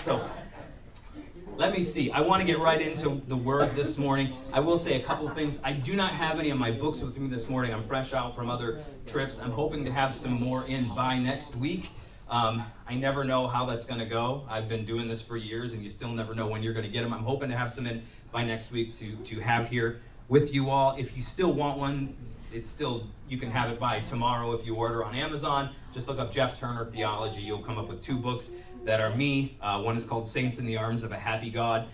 So let me see. I want to get right into the Word this morning. I will say a couple things. I do not have any of my books with me this morning. I'm fresh out from other trips. I'm hoping to have some more in by next week. I never know how that's going to go. I've been doing this for years, and you still never know when you're going to get them. I'm hoping to have some in by next week to have here with you all. If you still want one, you can have it by tomorrow if you order on Amazon. Just look up Jeff Turner Theology. You'll come up with 2 books that are me. One is called Saints in the Arms of a Happy God,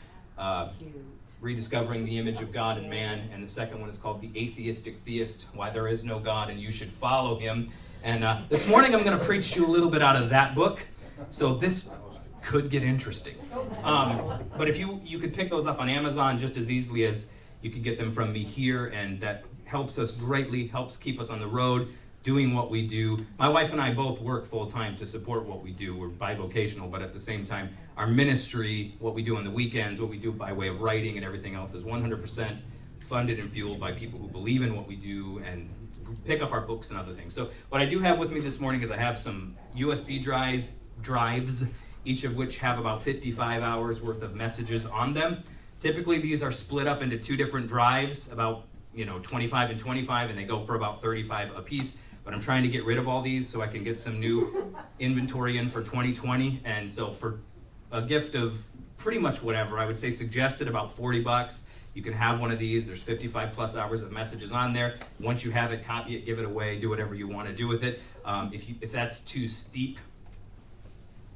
Rediscovering the Image of God in Man. And the second one is called The Atheistic Theist, Why There Is No God and You Should Follow Him. And this morning I'm going to preach to you a little bit out of that book. So this could get interesting. But if you could pick those up on Amazon just as easily as you could get them from me here, and that helps us greatly, helps keep us on the road, doing what we do. My wife and I both work full-time to support what we do. We're bivocational, but at the same time, our ministry, what we do on the weekends, what we do by way of writing and everything else is 100% funded and fueled by people who believe in what we do and pick up our books and other things. So what I do have with me this morning is I have some USB drives, each of which have about 55 hours worth of messages on them. Typically, these are split up into 2 different drives, about 25 and 25, and they go for about 35 a piece. But I'm trying to get rid of all these so I can get some new inventory in for 2020. And so for a gift of pretty much whatever, I would say suggested about $40, you can have one of these. There's 55 plus hours of messages on there. Once you have it, copy it, give it away, do whatever you want to do with it. If that's too steep,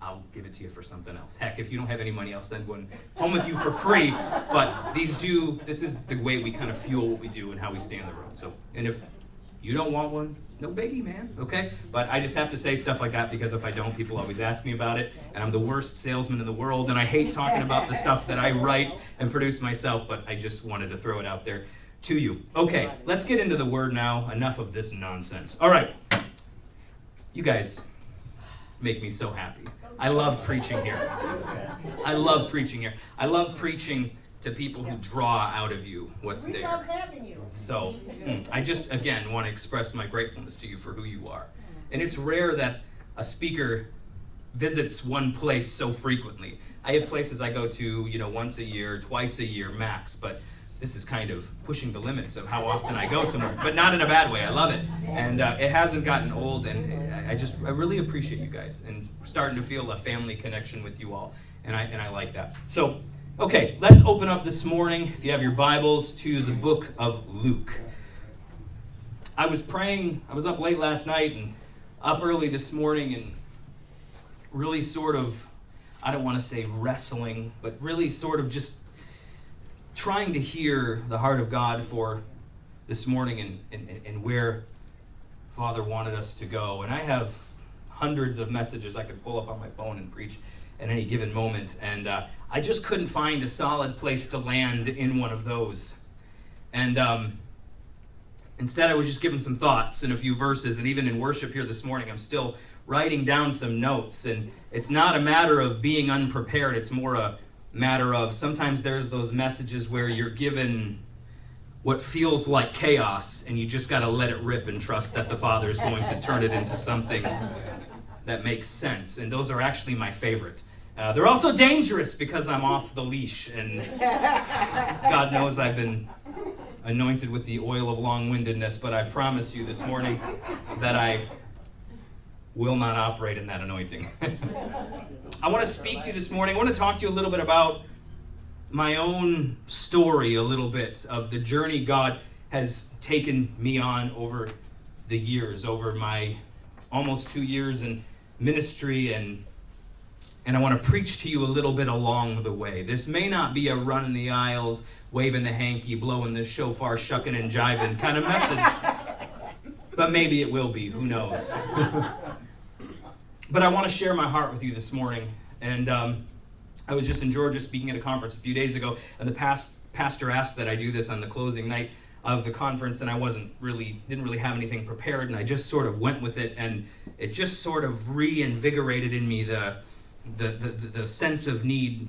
I'll give it to you for something else. Heck, if you don't have any money, I'll send one home with you for free. But this is the way we kind of fuel what we do and how we stay on the road. So, and if you don't want one, no biggie, man, okay? But I just have to say stuff like that because if I don't, people always ask me about it. And I'm the worst salesman in the world, and I hate talking about the stuff that I write and produce myself, but I just wanted to throw it out there to you. Okay, let's get into the Word now. Enough of this nonsense. All right. You guys make me so happy. I love preaching here. I love preaching here. I love preaching to people who draw out of you what's there. We love having you. So I just, again, want to express my gratefulness to you for who you are. And it's rare that a speaker visits one place so frequently. I have places I go to, once a year, twice a year max, but this is kind of pushing the limits of how often I go somewhere, but not in a bad way. I love it. And it hasn't gotten old, and I really appreciate you guys, and starting to feel a family connection with you all, and I like that. So, okay, let's open up this morning, if you have your Bibles, to the book of Luke. I was praying, I was up late last night and up early this morning, and really sort of, I don't want to say wrestling, but really sort of just trying to hear the heart of God for this morning and where Father wanted us to go. And I have hundreds of messages I could pull up on my phone and preach at any given moment. And I just couldn't find a solid place to land in one of those. And instead, I was just given some thoughts and a few verses. And even in worship here this morning, I'm still writing down some notes. And it's not a matter of being unprepared. It's more a matter of sometimes there's those messages where you're given what feels like chaos, and you just got to let it rip and trust that the Father is going to turn it into something that makes sense. And those are actually my favorite. They're also dangerous because I'm off the leash, and God knows I've been anointed with the oil of long-windedness, but I promise you this morning that I will not operate in that anointing. I want to speak to you this morning. I want to talk to you a little bit about my own story, a little bit of the journey God has taken me on over the years, over my almost 2 years in ministry, and I want to preach to you a little bit along the way. This may not be a run in the aisles, waving the hanky, blowing the shofar, shucking and jiving kind of message, but maybe it will be, who knows. But I want to share my heart with you this morning. And I was just in Georgia speaking at a conference a few days ago, and the pastor asked that I do this on the closing night of the conference, and I didn't really have anything prepared, and I just sort of went with it, and it just sort of reinvigorated in me the sense of need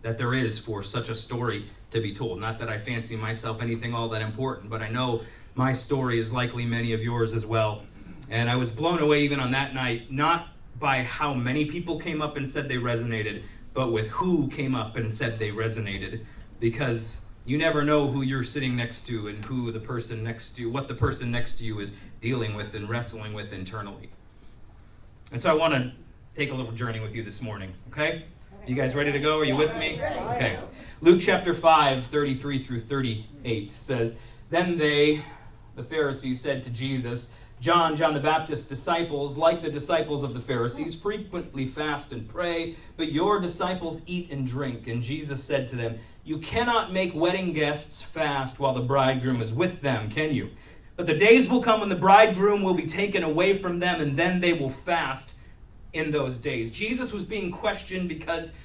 that there is for such a story to be told. Not that I fancy myself anything all that important, but I know my story is likely many of yours as well. And I was blown away even on that night, not by how many people came up and said they resonated, but with who came up and said they resonated, because you never know who you're sitting next to and who the person next to, what the person next to you is dealing with and wrestling with internally. And so I want to take a little journey with you this morning, okay? You guys ready to go? Are you with me? Okay. Luke chapter 5, 33 through 38 says, Then they, the Pharisees, said to Jesus, John the Baptist's disciples, like the disciples of the Pharisees, frequently fast and pray, but your disciples eat and drink. And Jesus said to them, You cannot make wedding guests fast while the bridegroom is with them, can you? But the days will come when the bridegroom will be taken away from them, and then they will fast in those days. Jesus was being questioned because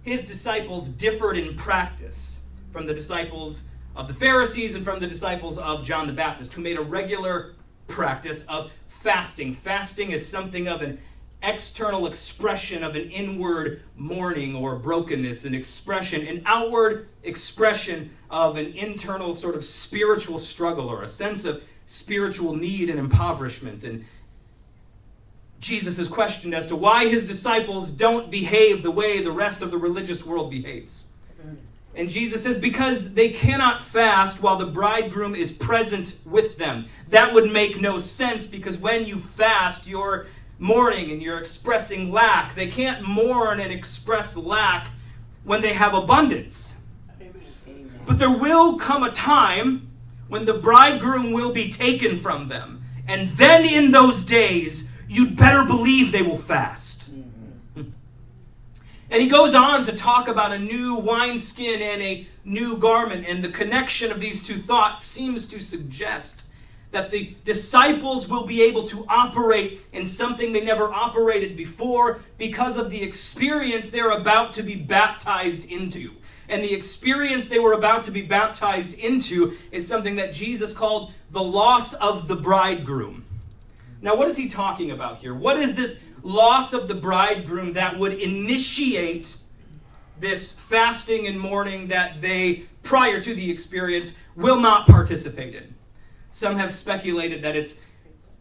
his disciples differed in practice from the disciples of the Pharisees and from the disciples of John the Baptist, who made a regular practice of fasting. Fasting is something of an external expression of an inward mourning or brokenness, an outward expression of an internal sort of spiritual struggle or a sense of spiritual need and impoverishment. And Jesus is questioned as to why his disciples don't behave the way the rest of the religious world behaves. And Jesus says, because they cannot fast while the bridegroom is present with them. That would make no sense, because when you fast, you're mourning and you're expressing lack. They can't mourn and express lack when they have abundance. Amen. But there will come a time when the bridegroom will be taken from them. And then in those days, you'd better believe they will fast. Mm-hmm. And he goes on to talk about a new wineskin and a new garment. And the connection of these two thoughts seems to suggest that the disciples will be able to operate in something they never operated before because of the experience they're about to be baptized into. And the experience they were about to be baptized into is something that Jesus called the loss of the bridegroom. Now, what is he talking about here? What is this loss of the bridegroom that would initiate this fasting and mourning that they, prior to the experience, will not participate in? Some have speculated that it's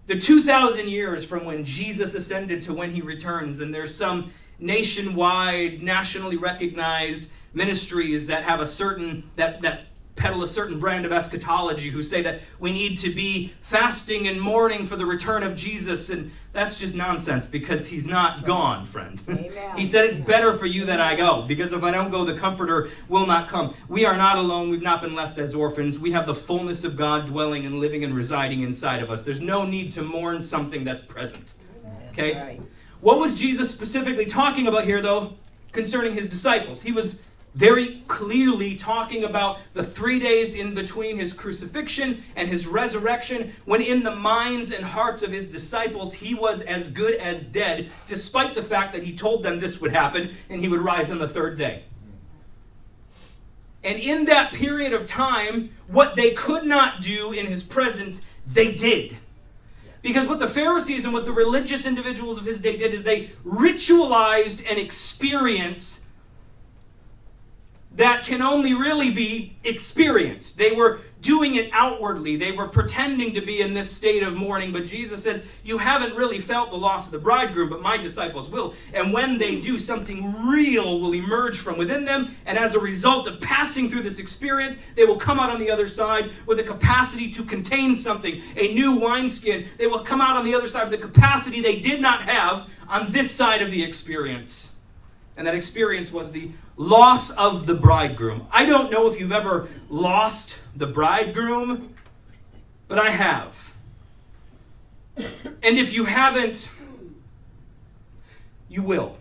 the 2,000 years from when Jesus ascended to when he returns, and there's some nationwide, nationally recognized ministries that have a certain, that peddle a certain brand of eschatology, who say that we need to be fasting and mourning for the return of Jesus. And that's just nonsense, because he's not gone, friend. He said it's better for you that I go, because if I don't go, the Comforter will not come. We are not alone. We've not been left as orphans. We have the fullness of God dwelling and living and residing inside of us. There's no need to mourn something that's present. Okay? That's right. What was Jesus specifically talking about here, though, concerning his disciples? He was very clearly talking about the 3 days in between his crucifixion and his resurrection, when in the minds and hearts of his disciples he was as good as dead, despite the fact that he told them this would happen and he would rise on the third day. And in that period of time, what they could not do in his presence, they did. Because what the Pharisees and what the religious individuals of his day did is they ritualized an experience that can only really be experienced. They were doing it outwardly. They were pretending to be in this state of mourning. But Jesus says, you haven't really felt the loss of the bridegroom, but my disciples will. And when they do, something real will emerge from within them. And as a result of passing through this experience, they will come out on the other side with a capacity to contain something, a new wineskin. They will come out on the other side with a capacity they did not have on this side of the experience. And that experience was the loss of the bridegroom. I don't know if you've ever lost the bridegroom, but I have. And if you haven't, you will.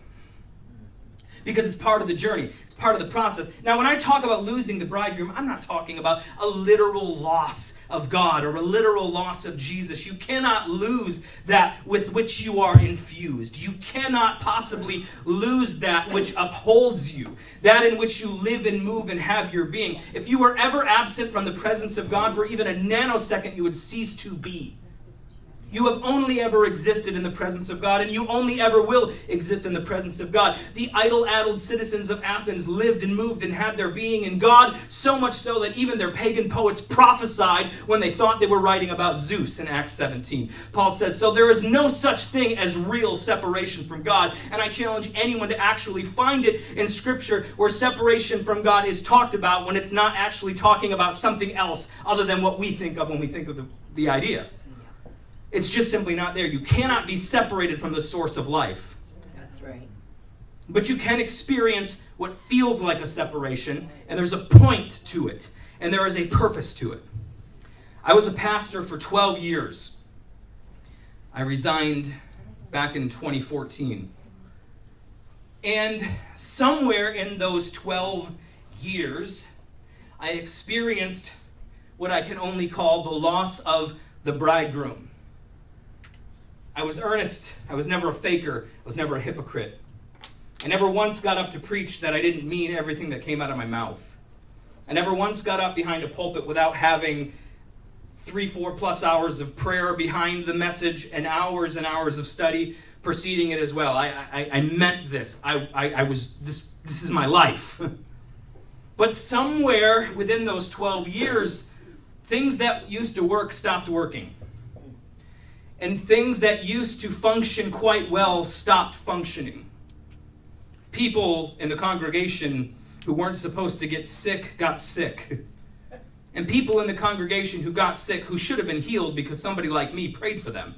Because it's part of the journey. It's part of the process. Now, when I talk about losing the bridegroom, I'm not talking about a literal loss of God or a literal loss of Jesus. You cannot lose that with which you are infused. You cannot possibly lose that which upholds you, that in which you live and move and have your being. If you were ever absent from the presence of God for even a nanosecond, you would cease to be. You have only ever existed in the presence of God, and you only ever will exist in the presence of God. The idol-addled citizens of Athens lived and moved and had their being in God, so much so that even their pagan poets prophesied when they thought they were writing about Zeus in Acts 17. Paul says, so there is no such thing as real separation from God, and I challenge anyone to actually find it in Scripture where separation from God is talked about when it's not actually talking about something else other than what we think of when we think of the idea. It's just simply not there. You cannot be separated from the source of life. That's right. But you can experience what feels like a separation, and there's a point to it, and there is a purpose to it. I was a pastor for 12 years. I resigned back in 2014. And somewhere in those 12 years, I experienced what I can only call the loss of the bridegroom. I was earnest. I was never a faker. I was never a hypocrite. I never once got up to preach that I didn't mean everything that came out of my mouth. I never once got up behind a pulpit without having 3-4+ hours of prayer behind the message and hours of study preceding it as well. I meant this. I was this is my life. But somewhere within those 12 years, things that used to work stopped working. And things that used to function quite well stopped functioning. People in the congregation who weren't supposed to get sick got sick. And people in the congregation who got sick who should have been healed because somebody like me prayed for them.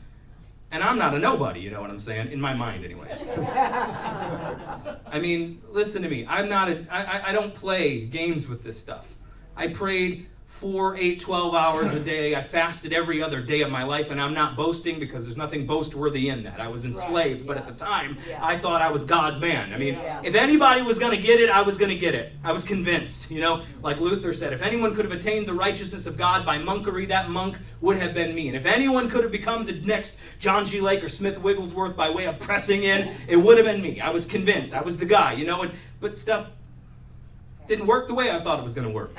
And I'm not a nobody, you know what I'm saying? In my mind, anyways. I mean, listen to me. I don't play games with this stuff. I prayed 4, 8, 12 hours a day. I fasted every other day of my life, and I'm not boasting because there's nothing boast-worthy in that. I was enslaved, right. But at the time, I thought I was God's man. I mean, if anybody was going to get it, I was going to get it. I was convinced, you know, like Luther said, if anyone could have attained the righteousness of God by monkery, that monk would have been me. And if anyone could have become the next John G. Lake or Smith Wigglesworth by way of pressing in, it would have been me. I was convinced. I was the guy, you know, but stuff didn't work the way I thought it was going to work.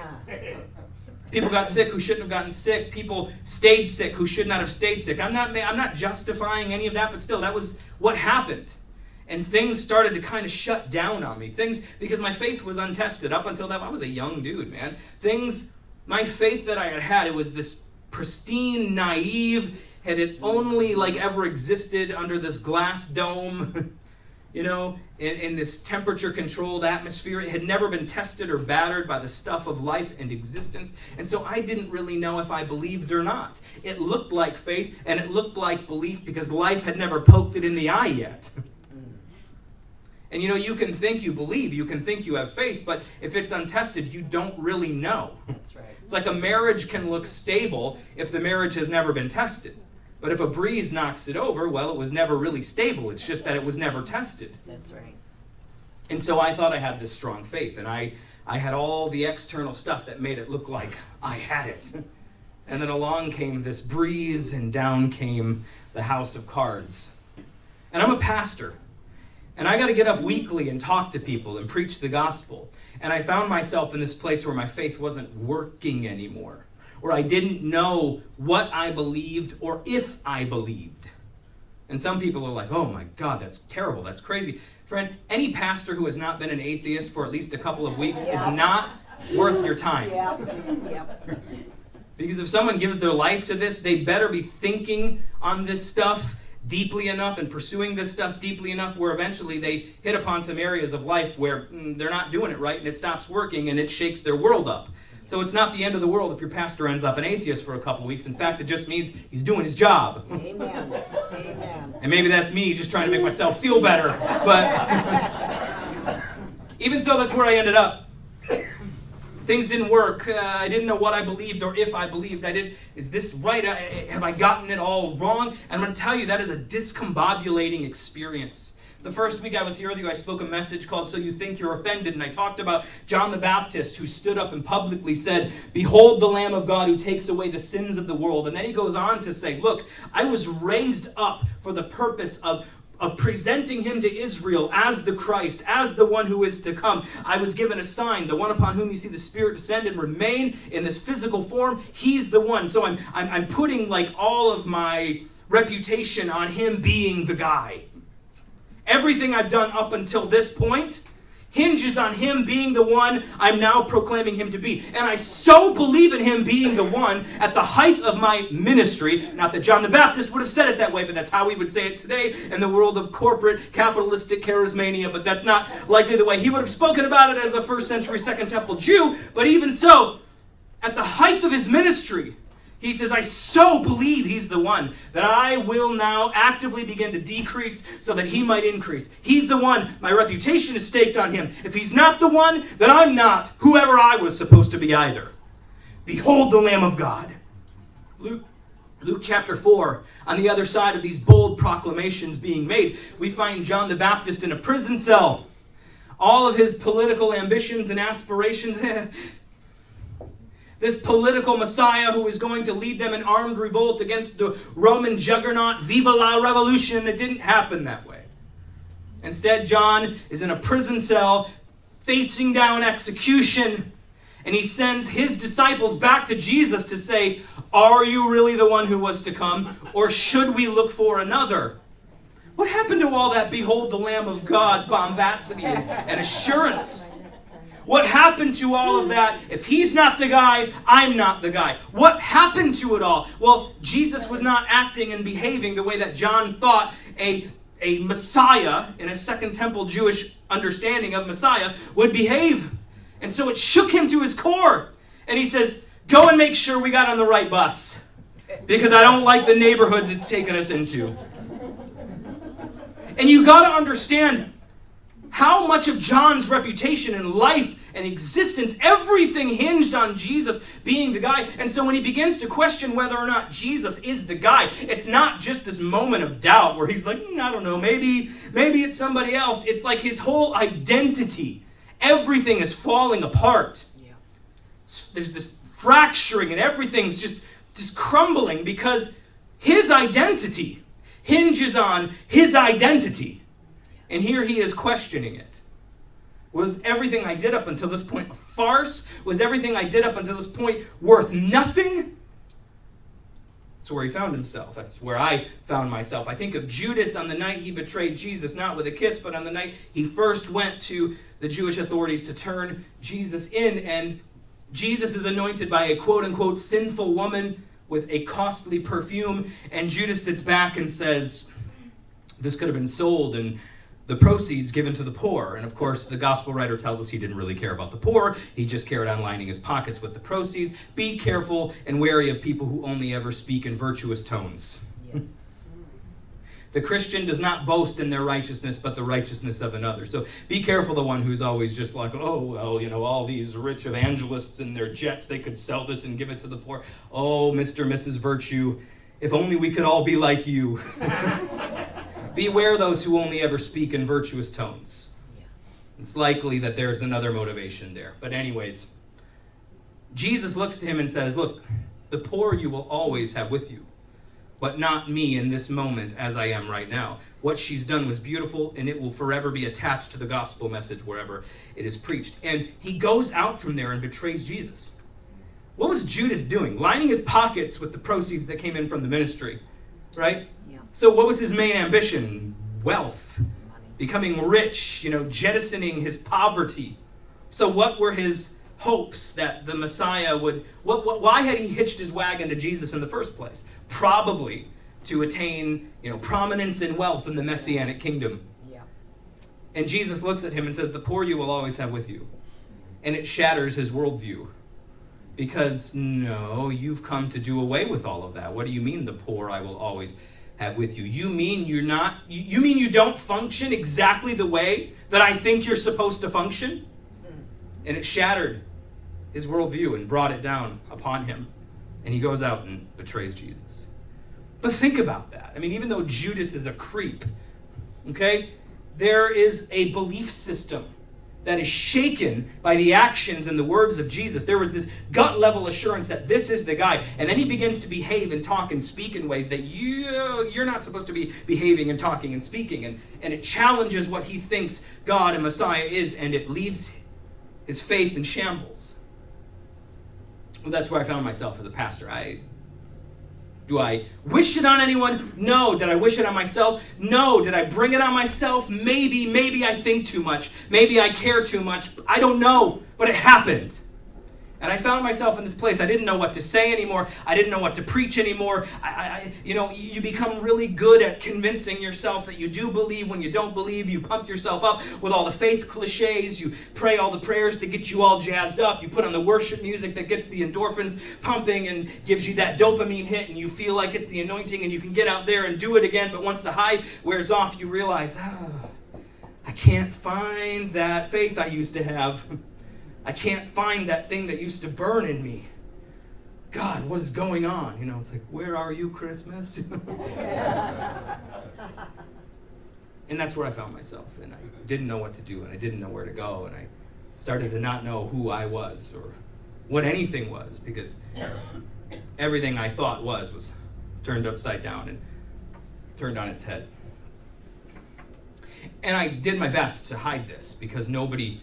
People got sick who shouldn't have gotten sick. People stayed sick who should not have stayed sick. I'm not justifying any of that, but still, that was what happened. And things started to kind of shut down on me. Things, because my faith was untested. Up until that, I was a young dude, man. My faith that I had, it was this pristine, naive, had it only like ever existed under this glass dome, you know, in this temperature-controlled atmosphere. It had never been tested or battered by the stuff of life and existence. And so I didn't really know if I believed or not. It looked like faith, and it looked like belief because life had never poked it in the eye yet. And you know, you can think you believe, you can think you have faith, but if it's untested, you don't really know. That's right. It's like a marriage can look stable if the marriage has never been tested. But if a breeze knocks it over, well, it was never really stable. It's just that it was never tested. That's right. And so I thought I had this strong faith, and I had all the external stuff that made it look like I had it. And then along came this breeze, and down came the house of cards. And I'm a pastor, and I got to get up weekly and talk to people and preach the gospel. And I found myself in this place where my faith wasn't working anymore, where I didn't know what I believed or if I believed. And some people are like, oh my God, that's terrible, that's crazy. Friend, any pastor who has not been an atheist for at least a couple of weeks is not worth your time. Yep. Because if someone gives their life to this, they better be thinking on this stuff deeply enough and pursuing this stuff deeply enough where eventually they hit upon some areas of life where they're not doing it right and it stops working and it shakes their world up. So it's not the end of the world if your pastor ends up an atheist for a couple weeks. In fact, it just means he's doing his job. Amen. Amen. And maybe that's me just trying to make myself feel better. But even so, that's where I ended up. Things didn't work. I didn't know what I believed or if I believed. Is this right? Have I gotten it all wrong? And I'm going to tell you, that is a discombobulating experience. The first week I was here with you, I spoke a message called So You Think You're Offended, and I talked about John the Baptist, who stood up and publicly said, "Behold the Lamb of God who takes away the sins of the world." And then he goes on to say, look, I was raised up for the purpose of presenting him to Israel as the Christ, as the one who is to come. I was given a sign, the one upon whom you see the Spirit descend and remain in this physical form, he's the one. So I'm putting like all of my reputation on him being the guy. Everything I've done up until this point hinges on him being the one I'm now proclaiming him to be. And I so believe in him being the one at the height of my ministry. Not that John the Baptist would have said it that way, but that's how we would say it today in the world of corporate, capitalistic charismania. But that's not likely the way he would have spoken about it as a first century Second Temple Jew. But even so, at the height of his ministry, he says, I so believe he's the one that I will now actively begin to decrease so that he might increase. He's the one. My reputation is staked on him. If he's not the one, then I'm not whoever I was supposed to be either. Behold the Lamb of God. Luke chapter 4, on the other side of these bold proclamations being made, we find John the Baptist in a prison cell. All of his political ambitions and aspirations, this political Messiah who is going to lead them in armed revolt against the Roman juggernaut, viva la revolution. It didn't happen that way. Instead, John is in a prison cell facing down execution, and he sends his disciples back to Jesus to say, are you really the one who was to come, or should we look for another? What happened to all that behold the Lamb of God bombacity and assurance? What happened to all of that? If he's not the guy, I'm not the guy. What happened to it all? Well, Jesus was not acting and behaving the way that John thought a Messiah, in a Second Temple Jewish understanding of Messiah, would behave. And so it shook him to his core. And he says, go and make sure we got on the right bus, because I don't like the neighborhoods it's taken us into. And you got to understand how much of John's reputation and life and existence, everything hinged on Jesus being the guy. And so when he begins to question whether or not Jesus is the guy, it's not just this moment of doubt where he's like, I don't know, maybe it's somebody else. It's like his whole identity, everything is falling apart. Yeah. There's this fracturing and everything's just crumbling because his identity hinges on his identity. And here he is questioning it. Was everything I did up until this point a farce? Was everything I did up until this point worth nothing? That's where he found himself. That's where I found myself. I think of Judas on the night he betrayed Jesus, not with a kiss, but on the night he first went to the Jewish authorities to turn Jesus in. And Jesus is anointed by a quote-unquote sinful woman with a costly perfume. And Judas sits back and says, this could have been sold and the proceeds given to the poor. And of course, the gospel writer tells us he didn't really care about the poor. He just cared on lining his pockets with the proceeds. Be careful and wary of people who only ever speak in virtuous tones. Yes. The Christian does not boast in their righteousness, but the righteousness of another. So be careful the one who's always just like, oh, well, all these rich evangelists and their jets, they could sell this and give it to the poor. Oh, Mr. and Mrs. Virtue, if only we could all be like you. Beware those who only ever speak in virtuous tones. It's likely that there's another motivation there. But anyways, Jesus looks to him and says, look, the poor you will always have with you, but not me in this moment as I am right now. What she's done was beautiful, and it will forever be attached to the gospel message wherever it is preached. And he goes out from there and betrays Jesus. What was Judas doing? Lining his pockets with the proceeds that came in from the ministry, right? So what was his main ambition? Wealth. Becoming rich, jettisoning his poverty. So what were his hopes that the Messiah would... Why had he hitched his wagon to Jesus in the first place? Probably to attain, prominence and wealth in the Messianic kingdom. Yeah. And Jesus looks at him and says, the poor you will always have with you. And it shatters his worldview. Because, no, you've come to do away with all of that. What do you mean the poor I will always have with you? You mean you mean you don't function exactly the way that I think you're supposed to function? And it shattered his worldview and brought it down upon him. And he goes out and betrays Jesus. But think about that. I mean, even though Judas is a creep, okay, there is a belief system that is shaken by the actions and the words of Jesus. There was this gut-level assurance that this is the guy. And then he begins to behave and talk and speak in ways that you're not supposed to be behaving and talking and speaking. And it challenges what he thinks God and Messiah is, and it leaves his faith in shambles. Well, that's where I found myself as a pastor. Do I wish it on anyone? No. Did I wish it on myself? No. Did I bring it on myself? Maybe. Maybe I think too much. Maybe I care too much. I don't know. But it happened. And I found myself in this place. I didn't know what to say anymore. I didn't know what to preach anymore. You become really good at convincing yourself that you do believe when you don't believe. You pump yourself up with all the faith cliches. You pray all the prayers that get you all jazzed up. You put on the worship music that gets the endorphins pumping and gives you that dopamine hit, and you feel like it's the anointing and you can get out there and do it again. But once the high wears off, you realize, I can't find that faith I used to have. I can't find that thing that used to burn in me. God, what is going on? It's like, where are you, Christmas? And that's where I found myself. And I didn't know what to do, and I didn't know where to go. And I started to not know who I was or what anything was, because everything I thought was turned upside down and turned on its head. And I did my best to hide this, because nobody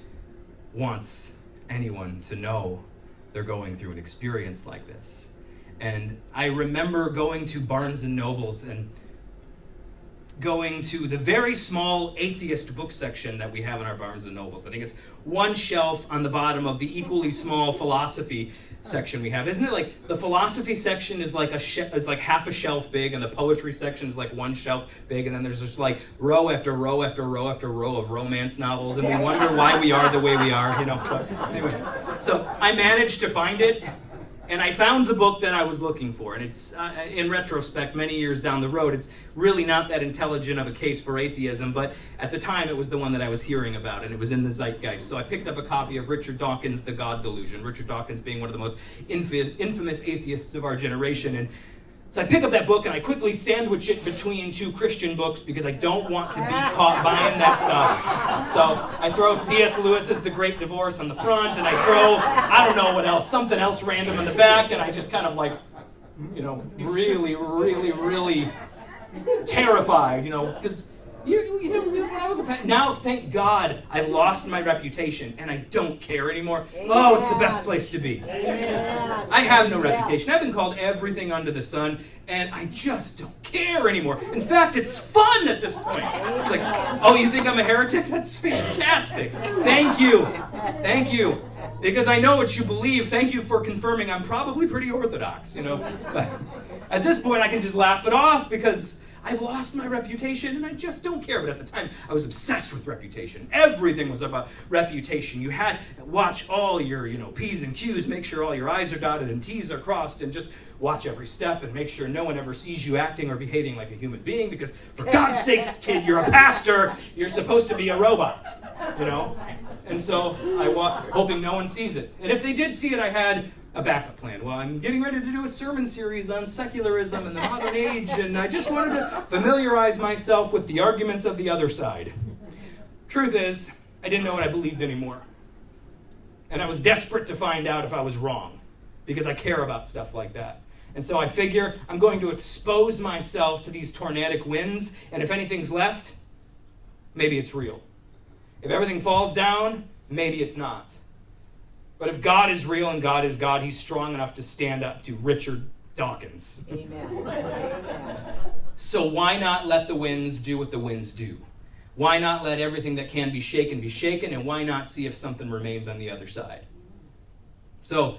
wants anyone to know they're going through an experience like this. And I remember going to Barnes and Nobles and going to the very small atheist book section that we have in our Barnes and Nobles. I think it's one shelf on the bottom of the equally small philosophy section we have. Isn't it like the philosophy section is like is like half a shelf big, and the poetry section is like one shelf big, and then there's just like row after row after row after row of romance novels, and we wonder why we are the way we are, But anyways, so I managed to find it, and I found the book that I was looking for. And it's, in retrospect, many years down the road, it's really not that intelligent of a case for atheism, but at the time it was the one that I was hearing about, and it was in the zeitgeist. So I picked up a copy of Richard Dawkins' The God Delusion, Richard Dawkins being one of the most infamous atheists of our generation. And so I pick up that book, and I quickly sandwich it between two Christian books, because I don't want to be caught buying that stuff. So I throw C.S. Lewis's The Great Divorce on the front, and I throw, I don't know what else, something else random on the back, and I just kind of like, really, really, really terrified, because when I was a pet. Now, thank God, I've lost my reputation, and I don't care anymore. Amen. Oh, it's the best place to be. Amen. I have no reputation. I've been called everything under the sun, and I just don't care anymore. In fact, it's fun at this point. It's like, oh, you think I'm a heretic? That's fantastic. Thank you. Thank you. Because I know what you believe. Thank you for confirming I'm probably pretty orthodox, But at this point, I can just laugh it off, because I've lost my reputation, and I just don't care. But at the time, I was obsessed with reputation. Everything was about reputation. You had to watch all your, P's and Q's, make sure all your I's are dotted and T's are crossed, and just watch every step and make sure no one ever sees you acting or behaving like a human being, because for God's sakes, kid, you're a pastor. You're supposed to be a robot, And so I walk, hoping no one sees it. And if they did see it, I had a backup plan. Well, I'm getting ready to do a sermon series on secularism and the modern age, and I just wanted to familiarize myself with the arguments of the other side. Truth is, I didn't know what I believed anymore. And I was desperate to find out if I was wrong, because I care about stuff like that. And so I figure I'm going to expose myself to these tornadic winds, and if anything's left, maybe it's real. If everything falls down, maybe it's not. But if God is real and God is God, he's strong enough to stand up to Richard Dawkins. Amen. Amen. So why not let the winds do what the winds do? Why not let everything that can be shaken, and why not see if something remains on the other side? So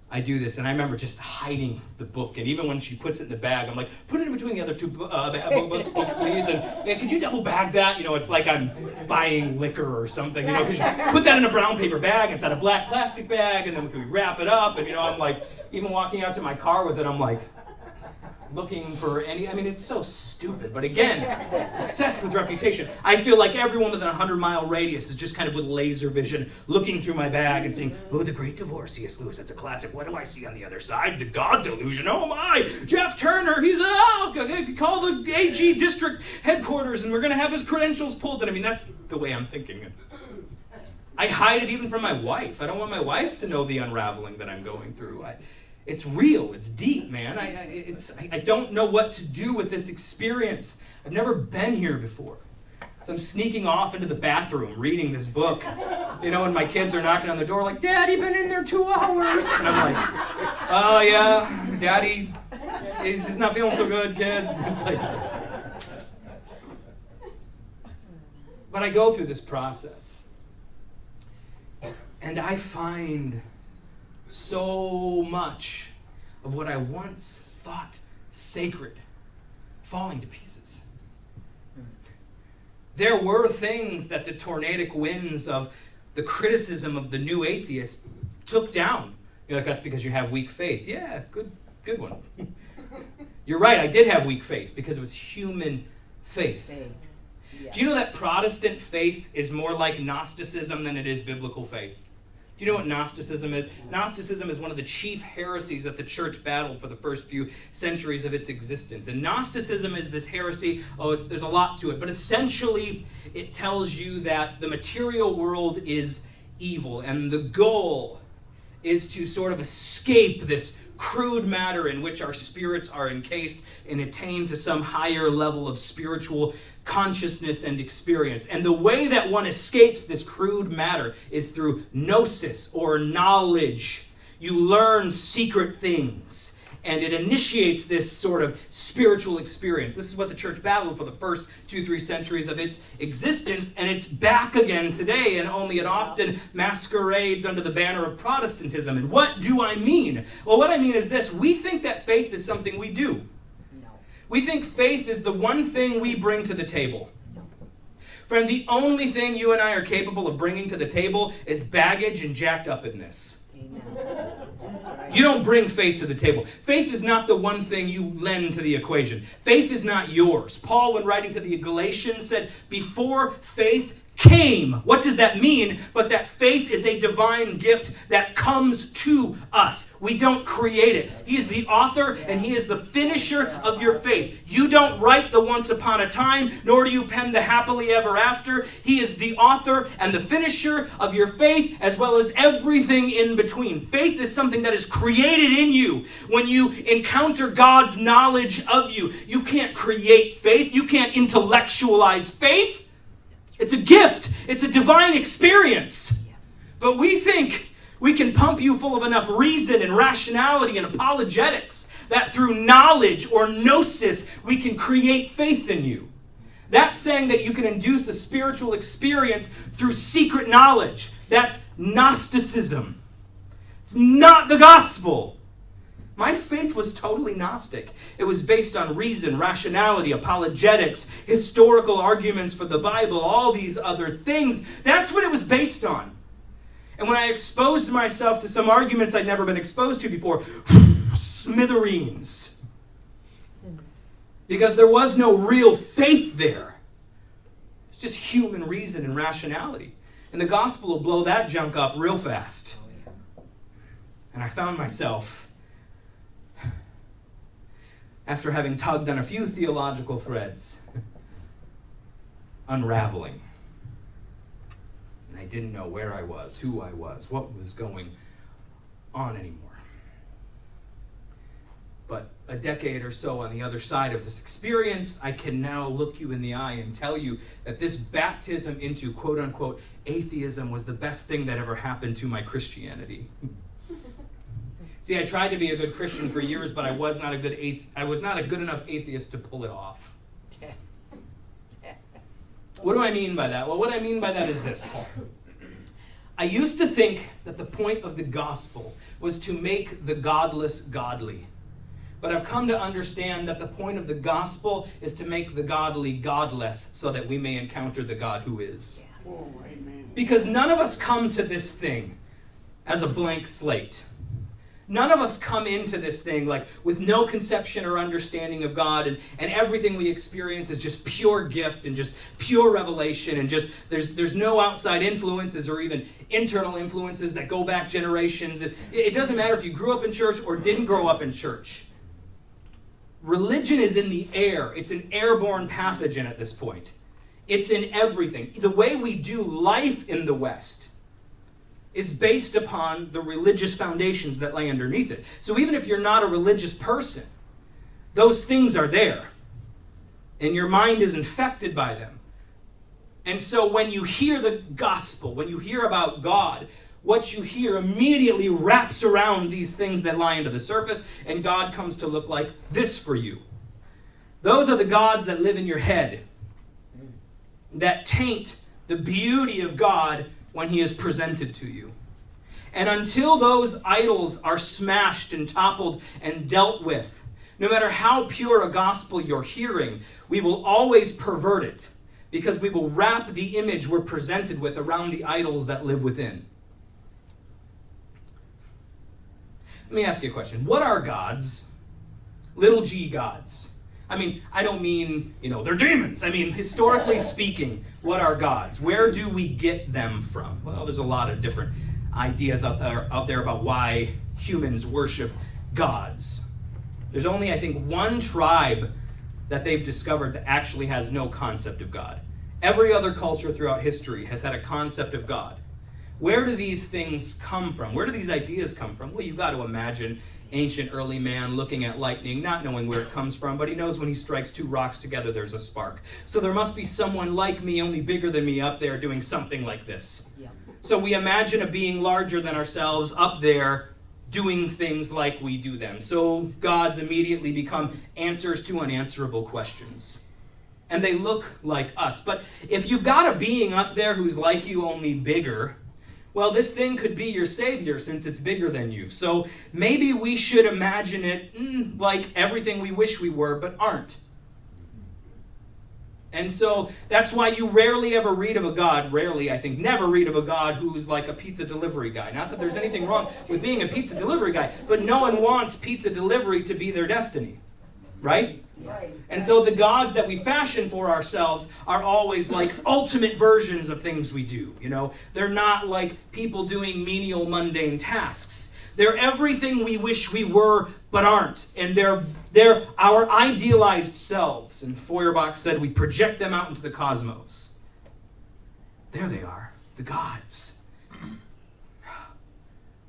I do this, and I remember just hiding the book, and even when she puts it in the bag, I'm like, put it in between the other two books, please, and could you double bag that? It's like I'm buying liquor or something, because you put that in a brown paper bag instead of a black plastic bag, and then we wrap it up, and I'm like, even walking out to my car with it, I'm like, looking for it's so stupid. But again, obsessed with reputation. I feel like everyone within a 100-mile radius is just kind of with laser vision looking through my bag and saying, oh, The Great Divorce, C.S. Lewis, that's a classic. What do I see on the other side? The God Delusion. Oh my, Jeff Turner, he's call the AG district headquarters and we're going to have his credentials pulled. And that's the way I'm thinking. I hide it even from my wife. I don't want my wife to know the unraveling that I'm going through. It's real. It's deep, man. I don't know what to do with this experience. I've never been here before. So I'm sneaking off into the bathroom reading this book. And my kids are knocking on the door like, Daddy, been in there 2 hours. And I'm like, oh yeah, Daddy He's just not feeling so good, kids. It's like, but I go through this process, and I find so much of what I once thought sacred falling to pieces. There were things that the tornadic winds of the criticism of the new atheist took down. You're like, that's because you have weak faith. Yeah, good one. You're right, I did have weak faith because it was human faith. Yes. Do you know that Protestant faith is more like Gnosticism than it is biblical faith? Do you know what Gnosticism is? Gnosticism is one of the chief heresies that the church battled for the first few centuries of its existence. And Gnosticism is this heresy, there's a lot to it, but essentially it tells you that the material world is evil, and the goal is to sort of escape this crude matter in which our spirits are encased and attain to some higher level of spiritual consciousness and experience. And the way that one escapes this crude matter is through gnosis, or knowledge. You learn secret things, and it initiates this sort of spiritual experience. This is what the church battled for the first 2-3 centuries of its existence, and it's back again today, and only it often masquerades under the banner of Protestantism. And what do I mean? Well, what I mean is this: we think that faith is something we do. We think faith is the one thing we bring to the table. Friend, the only thing you and I are capable of bringing to the table is baggage and jacked upness. Amen. That's right. You don't bring faith to the table. Faith is not the one thing you lend to the equation. Faith is not yours. Paul, when writing to the Galatians, said, before faith came. What does that mean? But that faith is a divine gift that comes to us. We don't create it. He is the author and he is the finisher of your faith. You don't write the once upon a time, nor do you pen the happily ever after. He is the author and the finisher of your faith, as well as everything in between. Faith is something that is created in you. When you encounter God's knowledge of you, you can't create faith. You can't intellectualize faith. It's a gift. It's a divine experience. Yes. But we think we can pump you full of enough reason and rationality and apologetics that through knowledge or gnosis we can create faith in you. That's saying that you can induce a spiritual experience through secret knowledge. That's Gnosticism. It's not the gospel. My faith was totally Gnostic. It was based on reason, rationality, apologetics, historical arguments for the Bible, all these other things. That's what it was based on. And when I exposed myself to some arguments I'd never been exposed to before, smithereens. Because there was no real faith there. It's just human reason and rationality. And the gospel will blow that junk up real fast. And I found myself, after having tugged on a few theological threads, unraveling. And I didn't know where I was, who I was, what was going on anymore. But a decade or so on the other side of this experience, I can now look you in the eye and tell you that this baptism into quote-unquote atheism was the best thing that ever happened to my Christianity. See, I tried to be a good Christian for years, but I was not a good enough atheist to pull it off. What do I mean by that? Well, what I mean by that is this. I used to think that the point of the gospel was to make the godless godly. But I've come to understand that the point of the gospel is to make the godly godless so that we may encounter the God who is. Yes. Oh, amen. Because none of us come to this thing as a blank slate. None of us come into this thing like with no conception or understanding of God, and everything we experience is just pure gift and just pure revelation, and just there's no outside influences or even internal influences that go back generations. It doesn't matter if you grew up in church or didn't grow up in church. Religion is in the air. It's an airborne pathogen at this point. It's in everything. The way we do life in the West is based upon the religious foundations that lay underneath it. So even if you're not a religious person, those things are there. And your mind is infected by them. And so when you hear the gospel, when you hear about God, what you hear immediately wraps around these things that lie under the surface, and God comes to look like this for you. Those are the gods that live in your head, that taint the beauty of God when he is presented to you. And until those idols are smashed and toppled and dealt with, no matter how pure a gospel you're hearing, we will always pervert it, because we will wrap the image we're presented with around the idols that live within. Let me ask you a question. What are gods? Little g gods. I mean, I don't mean, they're demons. I mean, historically speaking, what are gods? Where do we get them from? Well, there's a lot of different ideas out there about why humans worship gods. There's only, I think, one tribe that they've discovered that actually has no concept of God. Every other culture throughout history has had a concept of God. Where do these things come from? Where do these ideas come from? Well, you've got to imagine ancient early man looking at lightning, not knowing where it comes from, but he knows when he strikes two rocks together, there's a spark. So there must be someone like me, only bigger than me, up there doing something like this. Yeah. So we imagine a being larger than ourselves up there doing things like we do them. So gods immediately become answers to unanswerable questions. And they look like us. But if you've got a being up there who's like you, only bigger, well, this thing could be your savior since it's bigger than you. So maybe we should imagine it like everything we wish we were, but aren't. And so that's why you rarely ever read of a God, I think never read of a God who's like a pizza delivery guy. Not that there's anything wrong with being a pizza delivery guy, but no one wants pizza delivery to be their destiny, right? Right. And so the gods that we fashion for ourselves are always like ultimate versions of things we do, They're not like people doing menial, mundane tasks. They're everything we wish we were but aren't. And they're our idealized selves. And Feuerbach said we project them out into the cosmos. There they are, the gods.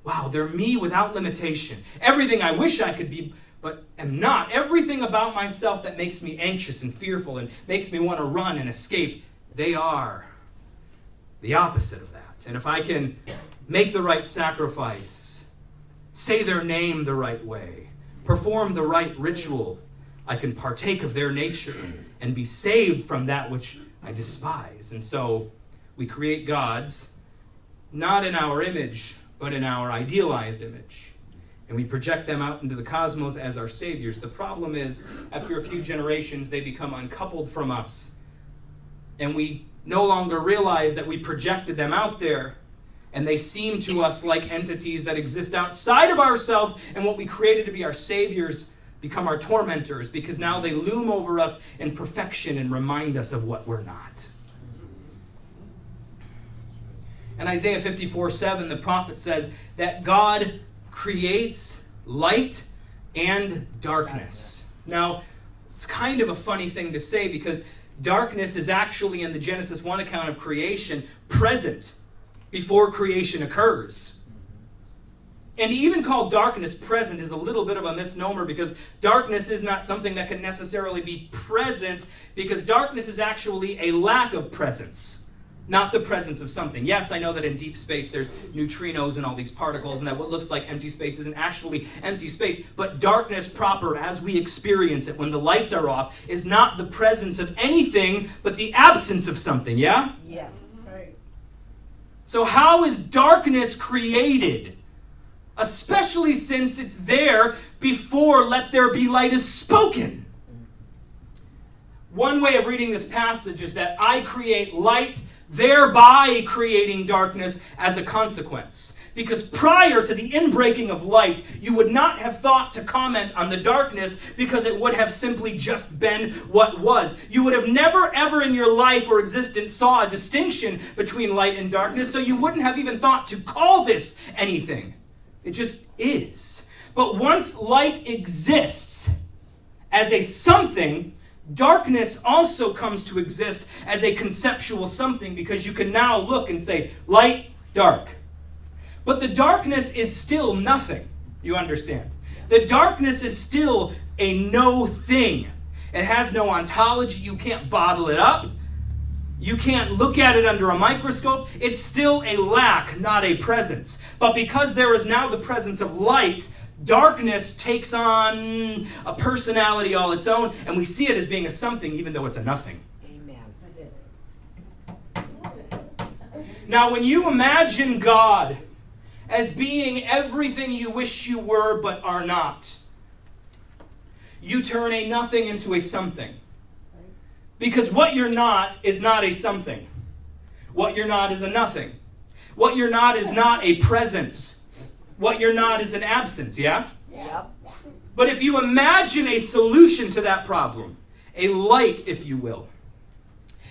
Wow, they're me without limitation. Everything I wish I could be, but am not. Everything about myself that makes me anxious and fearful and makes me want to run and escape, they are the opposite of that. And if I can make the right sacrifice, say their name the right way, perform the right ritual, I can partake of their nature and be saved from that which I despise. And so we create gods, not in our image, but in our idealized image. And we project them out into the cosmos as our saviors. The problem is, after a few generations, they become uncoupled from us. And we no longer realize that we projected them out there. And they seem to us like entities that exist outside of ourselves. And what we created to be our saviors become our tormentors, because now they loom over us in perfection and remind us of what we're not. In Isaiah 54:7, the prophet says that God creates light and darkness. Now, it's kind of a funny thing to say, because darkness is actually, in the Genesis 1 account of creation, present before creation occurs. And to even call darkness present is a little bit of a misnomer, because darkness is not something that can necessarily be present, because darkness is actually a lack of presence. Not the presence of something. Yes, I know that in deep space there's neutrinos and all these particles, and that what looks like empty space isn't actually empty space. But darkness proper, as we experience it when the lights are off, is not the presence of anything, but the absence of something, yeah? Yes. Right. So how is darkness created? Especially since it's there before "let there be light" is spoken. One way of reading this passage is that I create light, thereby creating darkness as a consequence. Because prior to the inbreaking of light, you would not have thought to comment on the darkness, because it would have simply just been what was. You would have never ever in your life or existence saw a distinction between light and darkness, so you wouldn't have even thought to call this anything. It just is. But once light exists as a something, darkness also comes to exist as a conceptual something, because you can now look and say, light, dark. But the darkness is still nothing, you understand? The darkness is still a no thing. It has no ontology. You can't bottle it up. You can't look at it under a microscope. It's still a lack, not a presence. But because there is now the presence of light, darkness takes on a personality all its own, and we see it as being a something even though it's a nothing. Now, when you imagine God as being everything you wish you were but are not, you turn a nothing into a something. Because what you're not is not a something. What you're not is a nothing. What you're not is not a presence. What you're not is an absence, yeah? Yep. But if you imagine a solution to that problem, a light, if you will,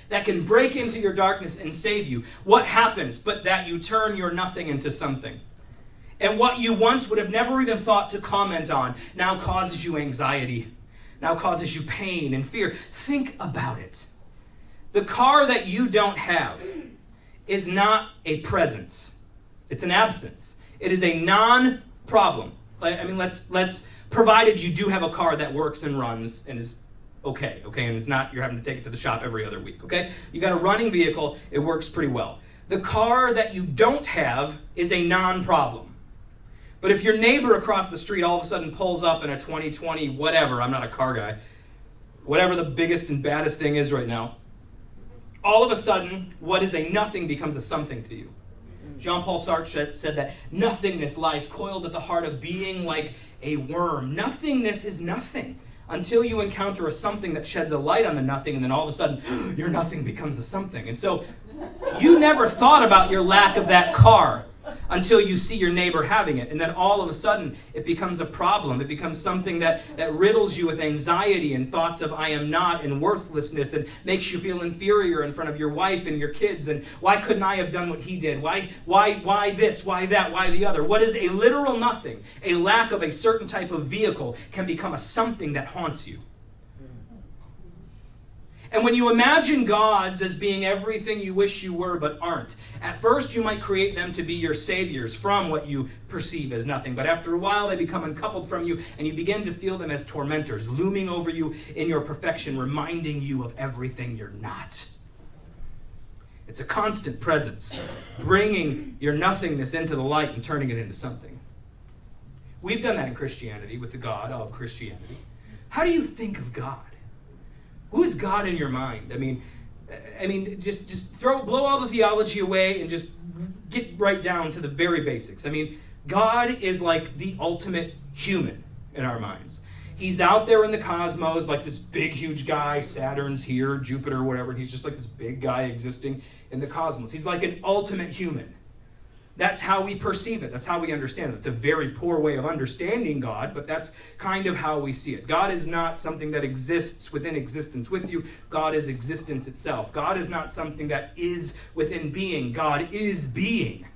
that can break into your darkness and save you, what happens but that you turn your nothing into something? And what you once would have never even thought to comment on now causes you anxiety, now causes you pain and fear. Think about it. The car that you don't have is not a presence. It's an absence. It is a non-problem. I mean, let's provided you do have a car that works and runs and is okay, and it's not you're having to take it to the shop every other week, okay? You got a running vehicle, it works pretty well. The car that you don't have is a non-problem. But if your neighbor across the street all of a sudden pulls up in a 2020 whatever, I'm not a car guy, whatever the biggest and baddest thing is right now, all of a sudden, what is a nothing becomes a something to you. Jean-Paul Sartre said that nothingness lies coiled at the heart of being like a worm. Nothingness is nothing until you encounter a something that sheds a light on the nothing, and then all of a sudden, your nothing becomes a something. And so, you never thought about your lack of that car until you see your neighbor having it. And then all of a sudden, it becomes a problem. It becomes something that riddles you with anxiety and thoughts of I am not and worthlessness and makes you feel inferior in front of your wife and your kids. And why couldn't I have done what he did? Why this? Why that? Why the other? What is a literal nothing, a lack of a certain type of vehicle, can become a something that haunts you. And when you imagine gods as being everything you wish you were but aren't, at first you might create them to be your saviors from what you perceive as nothing. But after a while they become uncoupled from you and you begin to feel them as tormentors, looming over you in your perfection, reminding you of everything you're not. It's a constant presence, bringing your nothingness into the light and turning it into something. We've done that in Christianity with the God of Christianity. How do you think of God? Who is God in your mind? I mean, just blow all the theology away and just get right down to the very basics. I mean, God is like the ultimate human in our minds. He's out there in the cosmos like this big, huge guy. Saturn's here, Jupiter, whatever. And he's just like this big guy existing in the cosmos. He's like an ultimate human. That's how we perceive it. That's how we understand it. It's a very poor way of understanding God, but that's kind of how we see it. God is not something that exists within existence with you. God is existence itself. God is not something that is within being. God is being.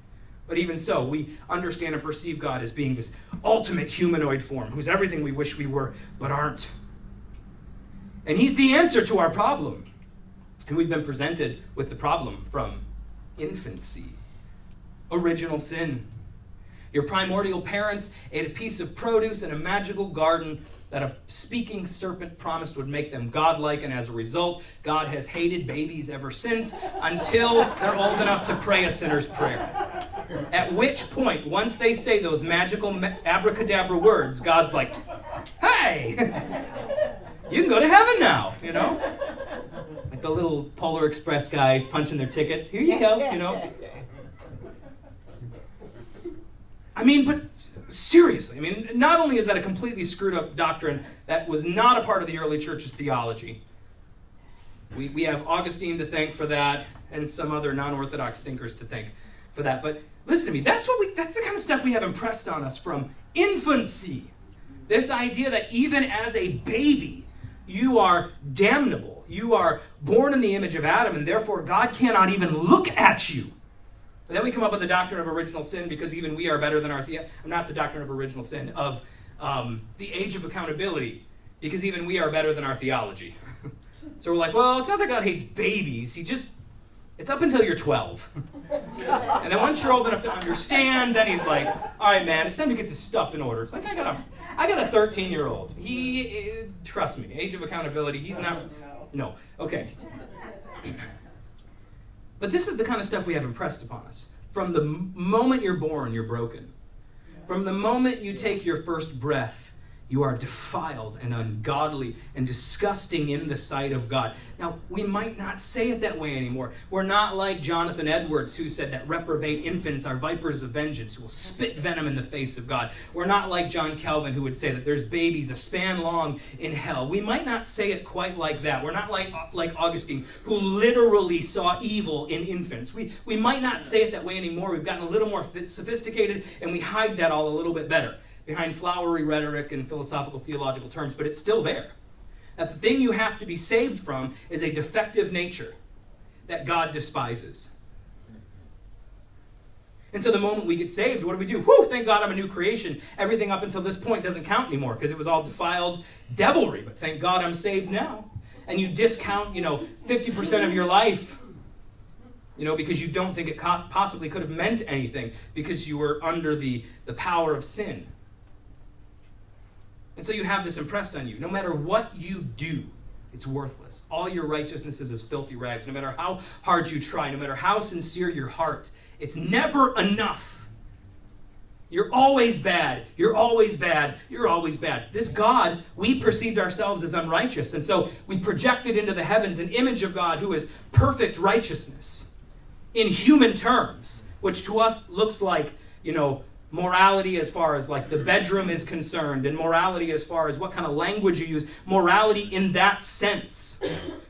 But even so, we understand and perceive God as being this ultimate humanoid form, who's everything we wish we were, but aren't. And he's the answer to our problem. And we've been presented with the problem from infancy. Original sin. Your primordial parents ate a piece of produce in a magical garden that a speaking serpent promised would make them godlike, and as a result, God has hated babies ever since until they're old enough to pray a sinner's prayer. At which point, once they say those magical abracadabra words, God's like, hey, you can go to heaven now, you know? Like the little Polar Express guys punching their tickets. Here you go, you know? I mean, but seriously, I mean, not only is that a completely screwed up doctrine that was not a part of the early church's theology, we have Augustine to thank for that and some other non-orthodox thinkers to thank for that. But listen to me, that's the kind of stuff we have impressed on us from infancy. This idea that even as a baby, you are damnable. You are born in the image of Adam, and therefore God cannot even look at you. And then we come up with the doctrine of original sin, because even we are better than our not the doctrine of original sin, of the age of accountability, because even we are better than our theology. So we're like, well, it's not that God hates babies. It's up until you're 12. And then once you're old enough to understand, then he's like, all right, man, it's time to get this stuff in order. It's like, I got a 13-year-old. Trust me, age of accountability, he's not, no. Okay. But this is the kind of stuff we have impressed upon us. From the moment you're born, you're broken. From the moment you take your first breath, you are defiled and ungodly and disgusting in the sight of God. Now, we might not say it that way anymore. We're not like Jonathan Edwards, who said that reprobate infants are vipers of vengeance who will spit venom in the face of God. We're not like John Calvin, who would say that there's babies a span long in hell. We might not say it quite like that. We're not like Augustine, who literally saw evil in infants. We might not say it that way anymore. We've gotten a little more sophisticated, and we hide that all a little bit better behind flowery rhetoric and philosophical theological terms, but it's still there. That the thing you have to be saved from is a defective nature that God despises. And so the moment we get saved, what do? Whew, thank God I'm a new creation. Everything up until this point doesn't count anymore because it was all defiled devilry, but thank God I'm saved now. And you discount, 50% of your life, because you don't think it possibly could have meant anything because you were under the power of sin. And so you have this impressed on you. No matter what you do, it's worthless. All your righteousness is as filthy rags. No matter how hard you try, no matter how sincere your heart, it's never enough. You're always bad. You're always bad. You're always bad. This God, we perceived ourselves as unrighteous. And so we projected into the heavens an image of God who is perfect righteousness in human terms, which to us looks like, morality as far as like the bedroom is concerned, and morality as far as what kind of language you use, morality in that sense.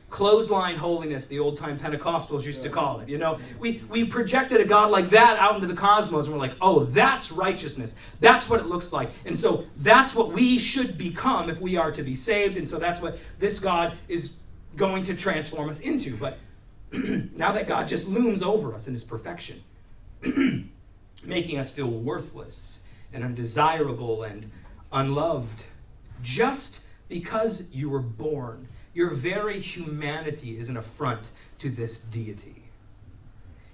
Clothesline holiness, the old-time Pentecostals used to call it. We projected a God like that out into the cosmos, and we're like, oh, that's righteousness. That's what it looks like. And so that's what we should become if we are to be saved, and so that's what this God is going to transform us into. But now that God just looms over us in his perfection, making us feel worthless and undesirable and unloved. Just because you were born, your very humanity is an affront to this deity.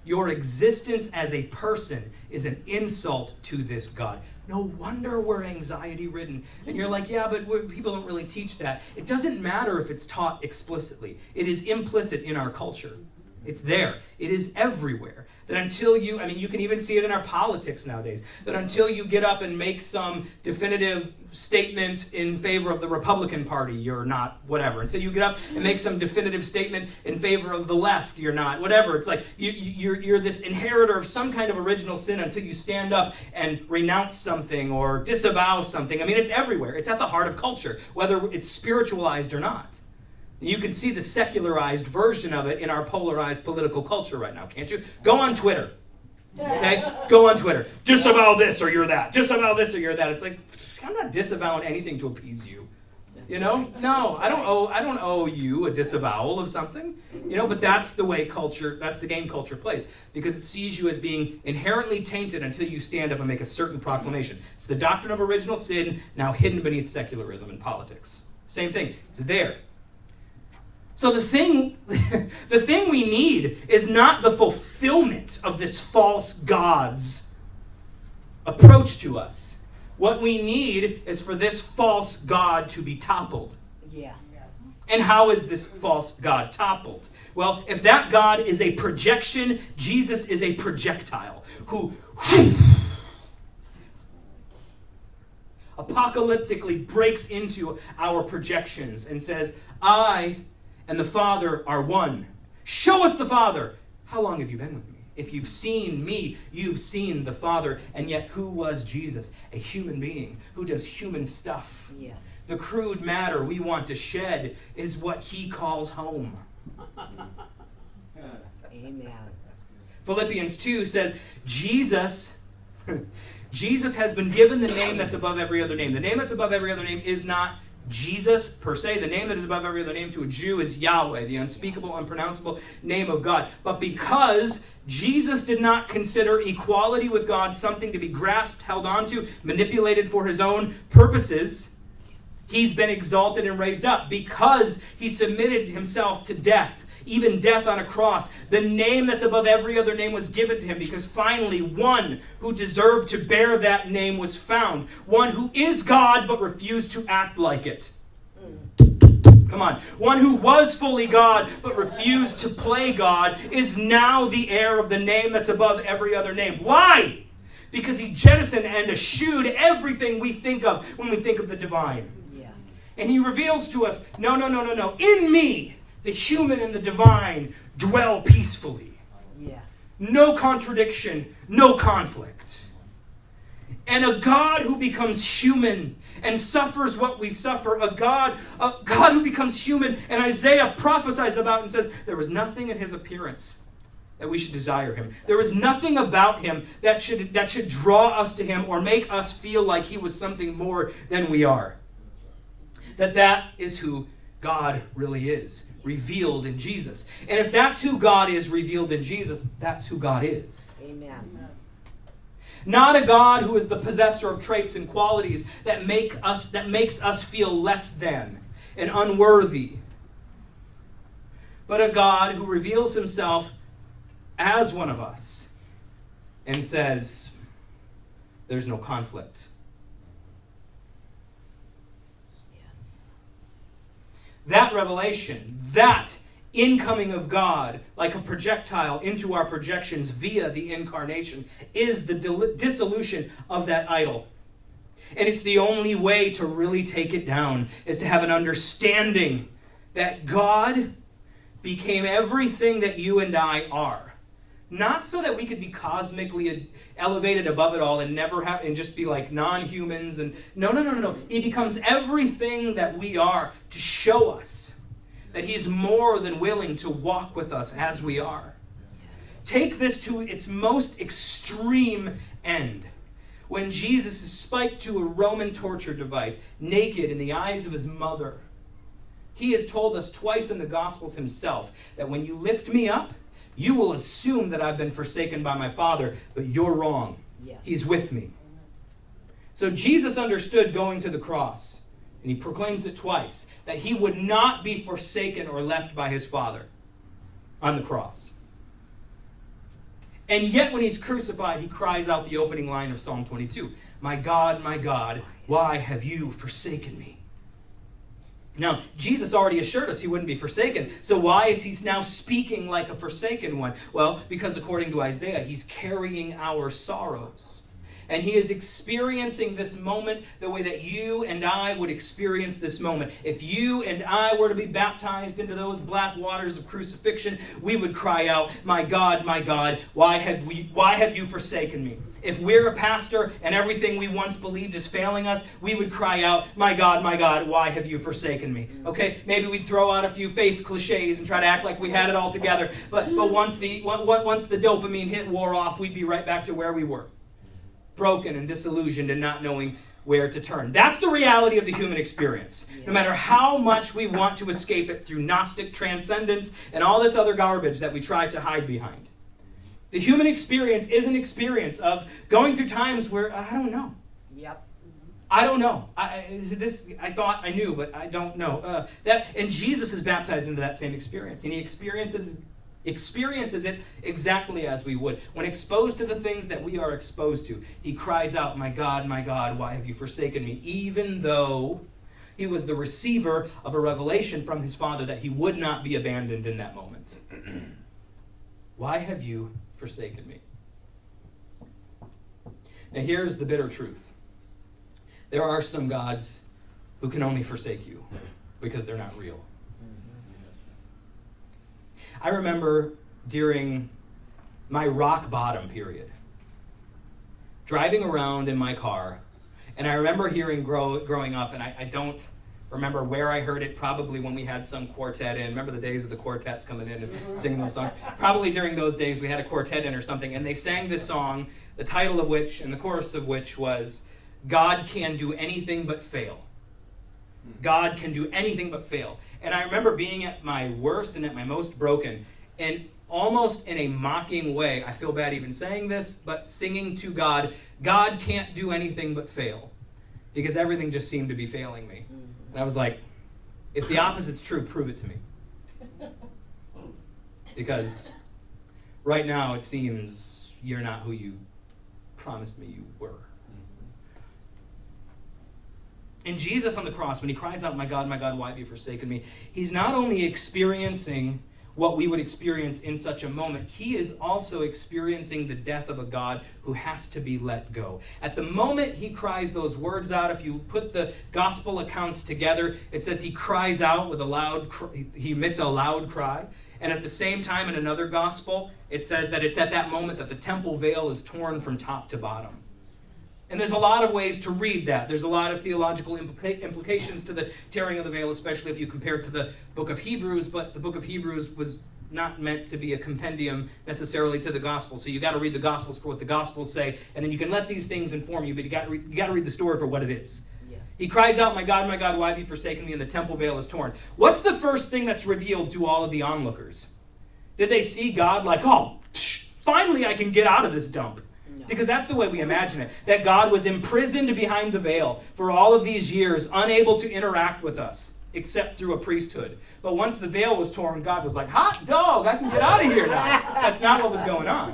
Your existence as a person is an insult to this God. No wonder we're anxiety-ridden. And you're like, yeah, but people don't really teach that. It doesn't matter if it's taught explicitly. It is implicit in our culture. It's there. It is everywhere. That until you can even see it in our politics nowadays, that until you get up and make some definitive statement in favor of the Republican Party, you're not whatever. Until you get up and make some definitive statement in favor of the left, you're not whatever. It's like you're this inheritor of some kind of original sin until you stand up and renounce something or disavow something. It's everywhere. It's at the heart of culture, whether it's spiritualized or not. You can see the secularized version of it in our polarized political culture right now, can't you? Go on Twitter. Okay? Go on Twitter. Disavow this or you're that. Disavow this or you're that. It's like, I'm not disavowing anything to appease you. No, I don't owe you a disavowal of something. But that's the way that's the game culture plays. Because it sees you as being inherently tainted until you stand up and make a certain proclamation. It's the doctrine of original sin now hidden beneath secularism and politics. Same thing. It's there. So the thing we need is not the fulfillment of this false God's approach to us. What we need is for this false God to be toppled. Yes. And how is this false God toppled? Well, if that God is a projection, Jesus is a projectile who apocalyptically breaks into our projections and says, I and the Father are one. Show us the Father. How long have you been with me? If you've seen me, you've seen the Father. And yet, who was Jesus? A human being who does human stuff. Yes. The crude matter we want to shed is what he calls home. Amen. Philippians 2 says, Jesus has been given the name that's above every other name. The name that's above every other name is not Jesus per se. The name that is above every other name to a Jew is Yahweh, the unspeakable, unpronounceable name of God. But because Jesus did not consider equality with God something to be grasped, held onto, manipulated for his own purposes, he's been exalted and raised up. Because he submitted himself to death, even death on a cross, the name that's above every other name was given to him, because finally one who deserved to bear that name was found. One who is God but refused to act like it. Come on. One who was fully God but refused to play God is now the heir of the name that's above every other name. Why? Because he jettisoned and eschewed everything we think of when we think of the divine. Yes. And he reveals to us, no. In me, the human and the divine dwell peacefully. Yes. No contradiction, no conflict. And a God who becomes human and suffers what we suffer, a God who becomes human, and Isaiah prophesies about and says, there was nothing in his appearance that we should desire him. There was nothing about him that should draw us to him or make us feel like he was something more than we are. That is who God really is, revealed in Jesus. And if that's who God is revealed in Jesus, that's who God is. Amen. Not a God who is the possessor of traits and qualities that makes us feel less than and unworthy. But a God who reveals himself as one of us and says, there's no conflict. Yes. That revelation, that incoming of God like a projectile into our projections via the incarnation is the dissolution of that idol. And it's the only way to really take it down, is to have an understanding that God became everything that you and I are. Not so that we could be cosmically elevated above it all and never have and just be like non-humans and no. He becomes everything that we are to show us that he's more than willing to walk with us as we are. Yes. Take this to its most extreme end. When Jesus is spiked to a Roman torture device, naked in the eyes of his mother, he has told us twice in the Gospels himself that when you lift me up, you will assume that I've been forsaken by my Father, but you're wrong. Yes. He's with me. So Jesus understood going to the cross, and he proclaims it twice, that he would not be forsaken or left by his Father on the cross. And yet when he's crucified, he cries out the opening line of Psalm 22, my God, why have you forsaken me? Now, Jesus already assured us he wouldn't be forsaken. So why is he now speaking like a forsaken one? Well, because according to Isaiah, he's carrying our sorrows. And he is experiencing this moment the way that you and I would experience this moment. If you and I were to be baptized into those black waters of crucifixion, we would cry out, my God, why have you forsaken me? If we're a pastor and everything we once believed is failing us, we would cry out, my God, why have you forsaken me? Okay, maybe we'd throw out a few faith cliches and try to act like we had it all together. But once the dopamine hit wore off, we'd be right back to where we were. Broken and disillusioned and not knowing where to turn. That's the reality of the human experience. No matter how much we want to escape it through Gnostic transcendence and all this other garbage that we try to hide behind. The human experience is an experience of going through times where, I don't know. Yep. I don't know. I thought I knew, but I don't know. And Jesus is baptized into that same experience. And he experiences it exactly as we would. When exposed to the things that we are exposed to, he cries out, my God, why have you forsaken me? Even though he was the receiver of a revelation from his Father that he would not be abandoned in that moment. Why have you forsaken me? Now here's the bitter truth. There are some gods who can only forsake you because they're not real. I remember during my rock bottom period, driving around in my car, and I remember hearing growing up, and I don't remember where I heard it, probably when we had some quartet in. Remember the days of the quartets coming in and singing those songs? Probably during those days we had a quartet in or something, and they sang this song, the title of which, and the chorus of which was, God can do anything but fail. God can do anything but fail. And I remember being at my worst and at my most broken, and almost in a mocking way, I feel bad even saying this, but singing to God, God can't do anything but fail, because everything just seemed to be failing me. And I was like, if the opposite's true, prove it to me. Because right now it seems you're not who you promised me you were. And Jesus on the cross, when he cries out, my God, why have you forsaken me? He's not only experiencing what we would experience in such a moment, he is also experiencing the death of a God who has to be let go. At the moment he cries those words out, if you put the gospel accounts together, it says he cries out with a loud, he emits a loud cry. And at the same time, in another gospel, it says that it's at that moment that the temple veil is torn from top to bottom. And there's a lot of ways to read that. There's a lot of theological implications to the tearing of the veil, especially if you compare it to the book of Hebrews. But the book of Hebrews was not meant to be a compendium necessarily to the gospel. So you got to read the gospels for what the gospels say, and then you can let these things inform you. But you got to read the story for what it is. Yes. He cries out, my God, why have you forsaken me? And the temple veil is torn. What's the first thing that's revealed to all of the onlookers? Did they see God like, oh, finally I can get out of this dump? Because that's the way we imagine it. That God was imprisoned behind the veil for all of these years, unable to interact with us, except through a priesthood. But once the veil was torn, God was like, hot dog, I can get out of here now. That's not what was going on.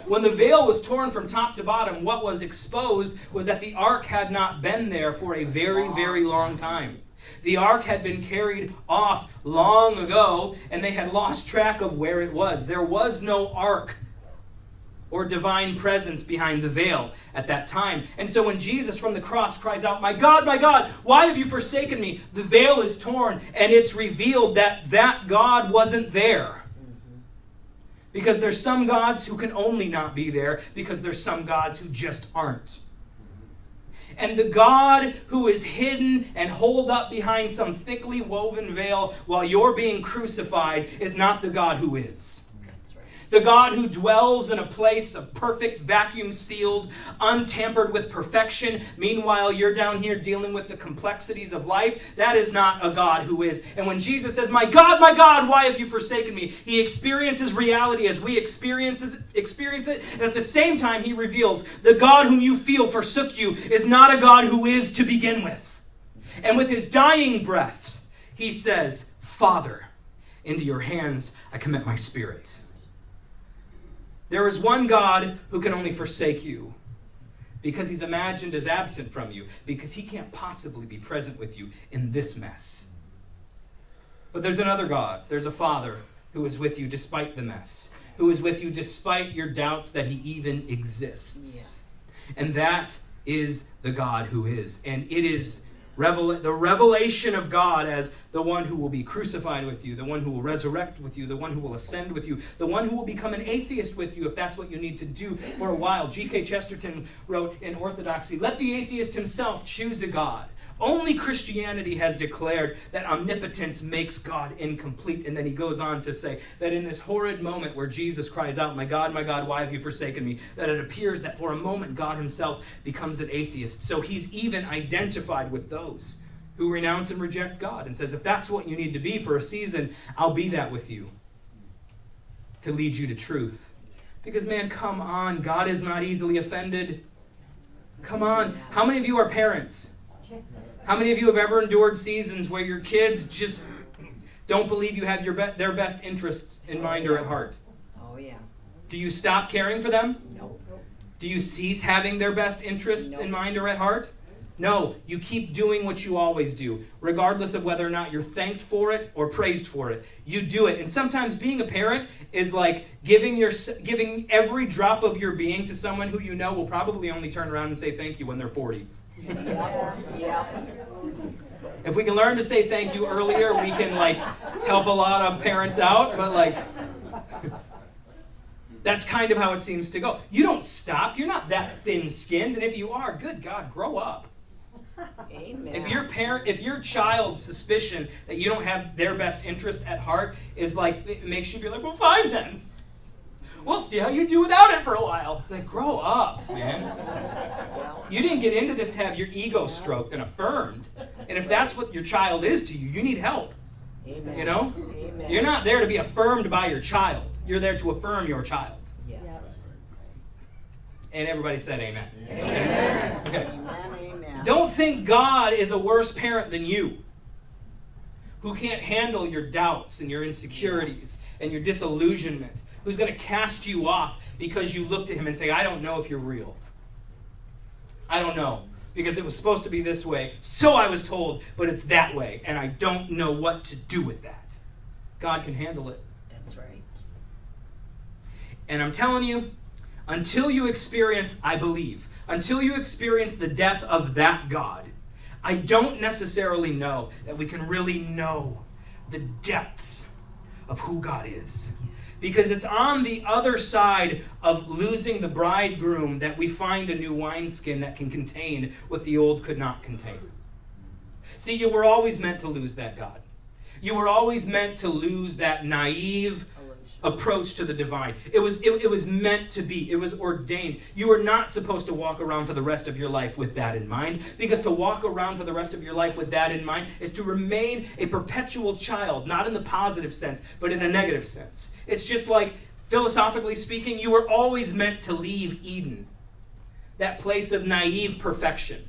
When the veil was torn from top to bottom, what was exposed was that the ark had not been there for a very, very long time. The ark had been carried off long ago, and they had lost track of where it was. There was no ark or divine presence behind the veil at that time. And so when Jesus from the cross cries out, my God, why have you forsaken me? The veil is torn, and it's revealed that that God wasn't there. Because there's some gods who can only not be there, because there's some gods who just aren't. And the God who is hidden and holed up behind some thickly woven veil while you're being crucified is not the God who is. The God who dwells in a place of perfect, vacuum-sealed, untampered with perfection. Meanwhile, you're down here dealing with the complexities of life. That is not a God who is. And when Jesus says, my God, why have you forsaken me? He experiences reality as we experience it. And at the same time, he reveals the God whom you feel forsook you is not a God who is to begin with. And with his dying breaths, he says, Father, into your hands I commit my spirit. There is one God who can only forsake you because he's imagined as absent from you, because he can't possibly be present with you in this mess. But there's another God. There's a Father who is with you despite the mess, who is with you despite your doubts that he even exists. Yes. And that is the God who is. And it is the revelation of God as the one who will be crucified with you, the one who will resurrect with you, the one who will ascend with you, the one who will become an atheist with you if that's what you need to do for a while. G.K. Chesterton wrote in Orthodoxy, let the atheist himself choose a God. Only Christianity has declared that omnipotence makes God incomplete. And then he goes on to say that in this horrid moment where Jesus cries out, my God, why have you forsaken me? That it appears that for a moment God himself becomes an atheist. So he's even identified with those who renounce and reject God and says, if that's what you need to be for a season, I'll be that with you to lead you to truth. Because man, come on, God is not easily offended. Come on. How many of you are parents? How many of you have ever endured seasons where your kids just don't believe you have their best interests in mind or at heart? Oh, yeah. Do you stop caring for them? Nope. Do you cease having their best interests in mind or at heart? No, you keep doing what you always do, regardless of whether or not you're thanked for it or praised for it. You do it. And sometimes being a parent is like giving every drop of your being to someone who you know will probably only turn around and say thank you when they're 40. Yeah. If we can learn to say thank you earlier, we can help a lot of parents out, but that's kind of how it seems to go. You don't stop. You're not that thin-skinned, and if you are, good God, grow up. Amen. If your child's suspicion that you don't have their best interest at heart is it makes you be like, well, fine then. We'll see how you do without it for a while. It's like, grow up, man. You didn't get into this to have your ego stroked and affirmed. And if that's what your child is to you, you need help. Amen. You know? Amen. You're not there to be affirmed by your child. You're there to affirm your child. Yes. And everybody said amen. Amen. Okay. Amen. Don't think God is a worse parent than you, who can't handle your doubts and your insecurities and your disillusionment, who's going to cast you off because you look to him and say, I don't know if you're real. I don't know. because it was supposed to be this way. So I was told, but it's that way, and I don't know what to do with that. God can handle it. That's right. And I'm telling you, until you experience, I believe, until you experience the death of that God, I don't necessarily know that we can really know the depths of who God is. Because it's on the other side of losing the bridegroom that we find a new wineskin that can contain what the old could not contain. See, you were always meant to lose that God. You were always meant to lose that naive approach to the divine. It was meant to be. It was ordained. You were not supposed to walk around for the rest of your life with that in mind, because to walk around for the rest of your life with that in mind is to remain a perpetual child, not in the positive sense, but in a negative sense. It's just like, philosophically speaking, you were always meant to leave Eden, that place of naive perfection,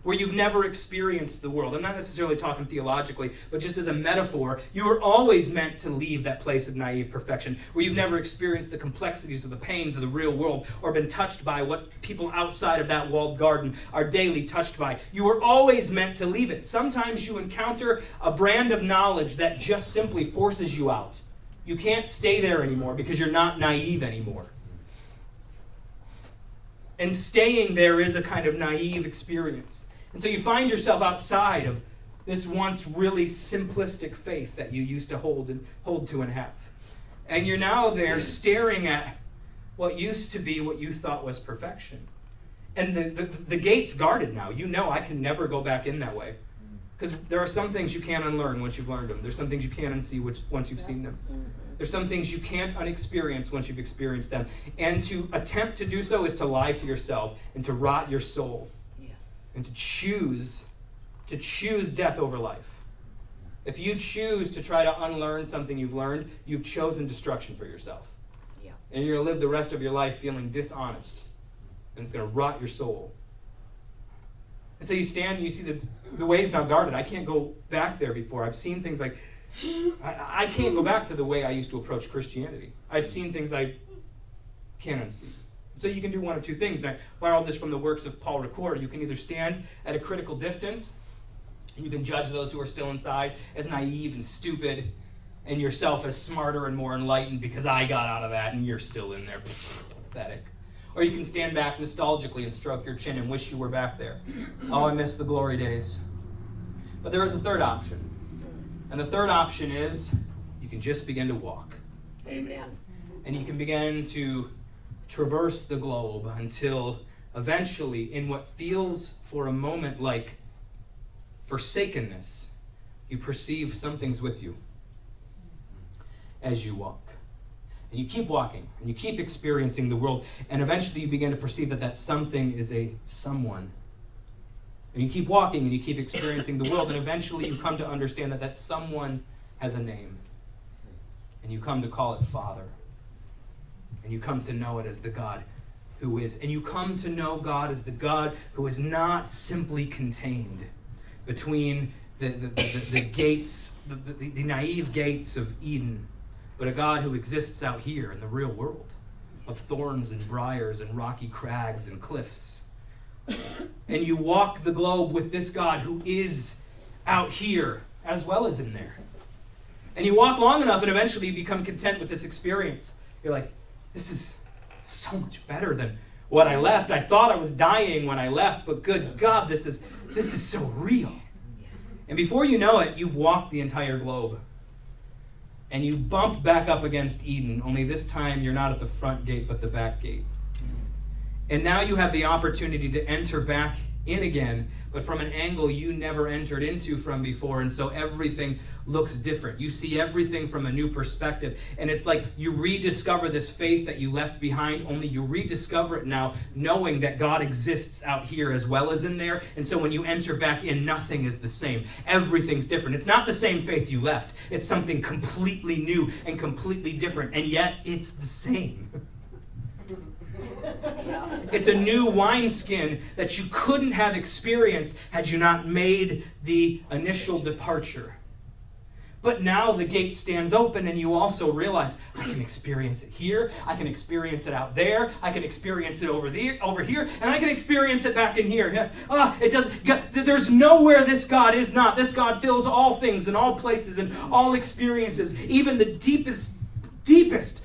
where you've never experienced the world. I'm not necessarily talking theologically, but just as a metaphor, you were always meant to leave that place of naive perfection, where you've never experienced the complexities or the pains of the real world, or been touched by what people outside of that walled garden are daily touched by. You were always meant to leave it. Sometimes you encounter a brand of knowledge that just simply forces you out. You can't stay there anymore because you're not naive anymore. And staying there is a kind of naive experience. And so you find yourself outside of this once really simplistic faith that you used to hold to and have. And you're now there staring at what used to be what you thought was perfection. And the gate's guarded now. You know I can never go back in that way. Because there are some things you can't unlearn once you've learned them. There's some things you can't unsee once you've seen them. There's some things you can't unexperience once you've experienced them. And to attempt to do so is to lie to yourself and to rot your soul. And to choose death over life. If you choose to try to unlearn something you've learned, you've chosen destruction for yourself. Yeah. And you're going to live the rest of your life feeling dishonest. And it's going to rot your soul. And so you stand and you see the way's now guarded. I can't go back there before. I've seen things like, I can't go back to the way I used to approach Christianity. I've seen things I can't unsee. So you can do one of two things. I borrowed this from the works of Paul Ricoeur. You can either stand at a critical distance, and you can judge those who are still inside as naive and stupid, and yourself as smarter and more enlightened because I got out of that and you're still in there. Pathetic. Or you can stand back nostalgically and stroke your chin and wish you were back there. Oh, I miss the glory days. But there is a third option. And the third option is you can just begin to walk. Amen. And you can begin to traverse the globe until eventually, in what feels for a moment like forsakenness, you perceive something's with you as you walk. And you keep walking, and you keep experiencing the world, and eventually you begin to perceive that something is a someone. And you keep walking, and you keep experiencing the world, and eventually you come to understand that someone has a name. And you come to call it Father. And you come to know it as the God who is. And you come to know God as the God who is not simply contained between the gates, the naive gates of Eden, but a God who exists out here in the real world of thorns and briars and rocky crags and cliffs. And you walk the globe with this God who is out here as well as in there. And you walk long enough and eventually you become content with this experience. You're like, this is so much better than what I left. I thought I was dying when I left, but good God, this is so real. And before you know it, you've walked the entire globe. And you bump back up against Eden, only this time you're not at the front gate, but the back gate. And now you have the opportunity to enter back in again, but from an angle you never entered into from before, and so everything looks different. You see everything from a new perspective, and it's like you rediscover this faith that you left behind, only you rediscover it now knowing that God exists out here as well as in there, and so when you enter back in, nothing is the same. Everything's different. It's not the same faith you left. It's something completely new and completely different, and yet it's the same. It's a new wineskin that you couldn't have experienced had you not made the initial departure. But now the gate stands open and you also realize, I can experience it here, I can experience it out there, I can experience it over here, and I can experience it back in here. There's nowhere this God is not. This God fills all things and all places and all experiences, even the deepest,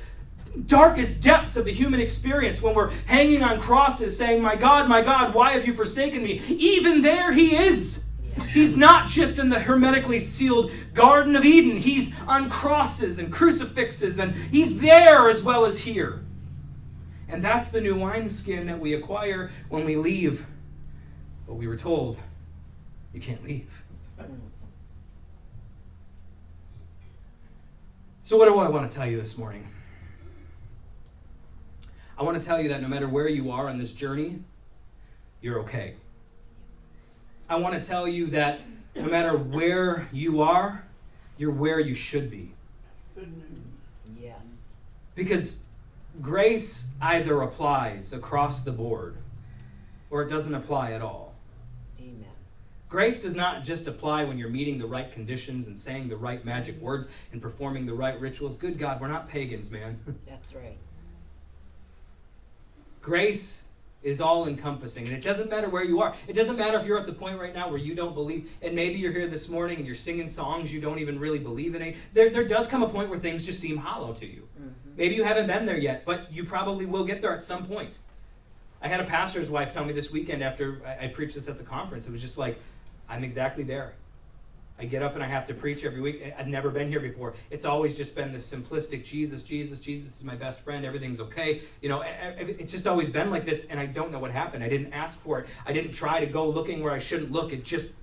darkest depths of the human experience, when we're hanging on crosses saying, my God, why have you forsaken me? Even there he is. He's not just in the hermetically sealed Garden of Eden. He's on crosses and crucifixes, and he's there as well as here. And that's the new wineskin that we acquire when we leave. But we were told, you can't leave. So what do I want to tell you this morning? I want to tell you that no matter where you are on this journey, you're okay. I want to tell you that no matter where you are, you're where you should be. Yes. Because grace either applies across the board or it doesn't apply at all. Amen. Grace does not just apply when you're meeting the right conditions and saying the right magic words and performing the right rituals. Good God, we're not pagans, man. That's right. Grace is all-encompassing, and it doesn't matter where you are. It doesn't matter if you're at the point right now where you don't believe, and maybe you're here this morning and you're singing songs you don't even really believe in. There does come a point where things just seem hollow to you. Mm-hmm. Maybe you haven't been there yet, but you probably will get there at some point. I had a pastor's wife tell me this weekend after I preached this at the conference. It was just like, I'm exactly there. I get up and I have to preach every week. I've never been here before. It's always just been this simplistic Jesus is my best friend. Everything's okay. It's just always been like this, and I don't know what happened. I didn't ask for it. I didn't try to go looking where I shouldn't look. It just,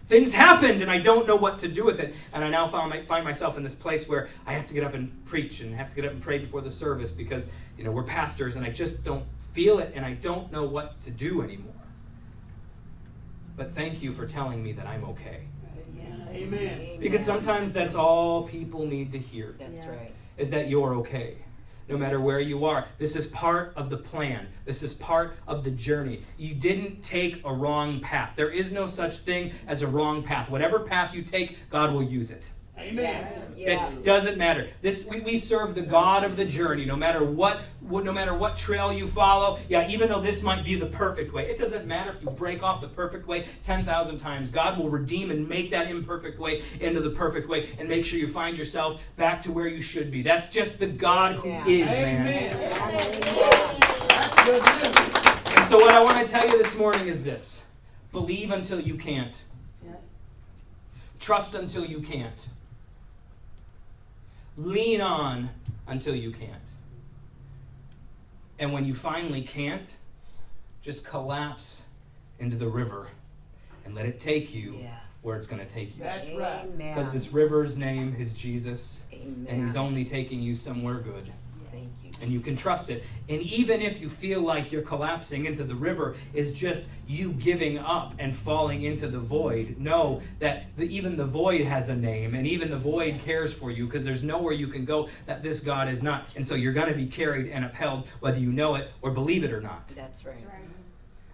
things happened, and I don't know what to do with it. And I now find myself in this place where I have to get up and preach and have to get up and pray before the service because, we're pastors, and I just don't feel it, and I don't know what to do anymore. But thank you for telling me that I'm okay. Amen. Because sometimes that's all people need to hear. That's right. Is that you're okay. No matter where you are. This is part of the plan. This is part of the journey. You didn't take a wrong path. There is no such thing as a wrong path. Whatever path you take, God will use it. Amen. Yes. Yes. It doesn't matter. We serve the God of the journey. No matter what trail you follow, even though this might be the perfect way, it doesn't matter if you break off the perfect way 10,000 times. God will redeem and make that imperfect way into the perfect way and make sure you find yourself back to where you should be. That's just the God who is, man. And so what I want to tell you this morning is this. Believe until you can't. Trust until you can't. Lean on until you can't. And when you finally can't, just collapse into the river and let it take you where it's going to take you. That's right. Because this river's name is Jesus. Amen. And he's only taking you somewhere good. Thank you. And you can trust it. And even if you feel like you're collapsing into the river is just you giving up and falling into the void, know that even the void has a name, and even the void cares for you, because there's nowhere you can go that this God is not. And so you're going to be carried and upheld whether you know it or believe it or not. That's right.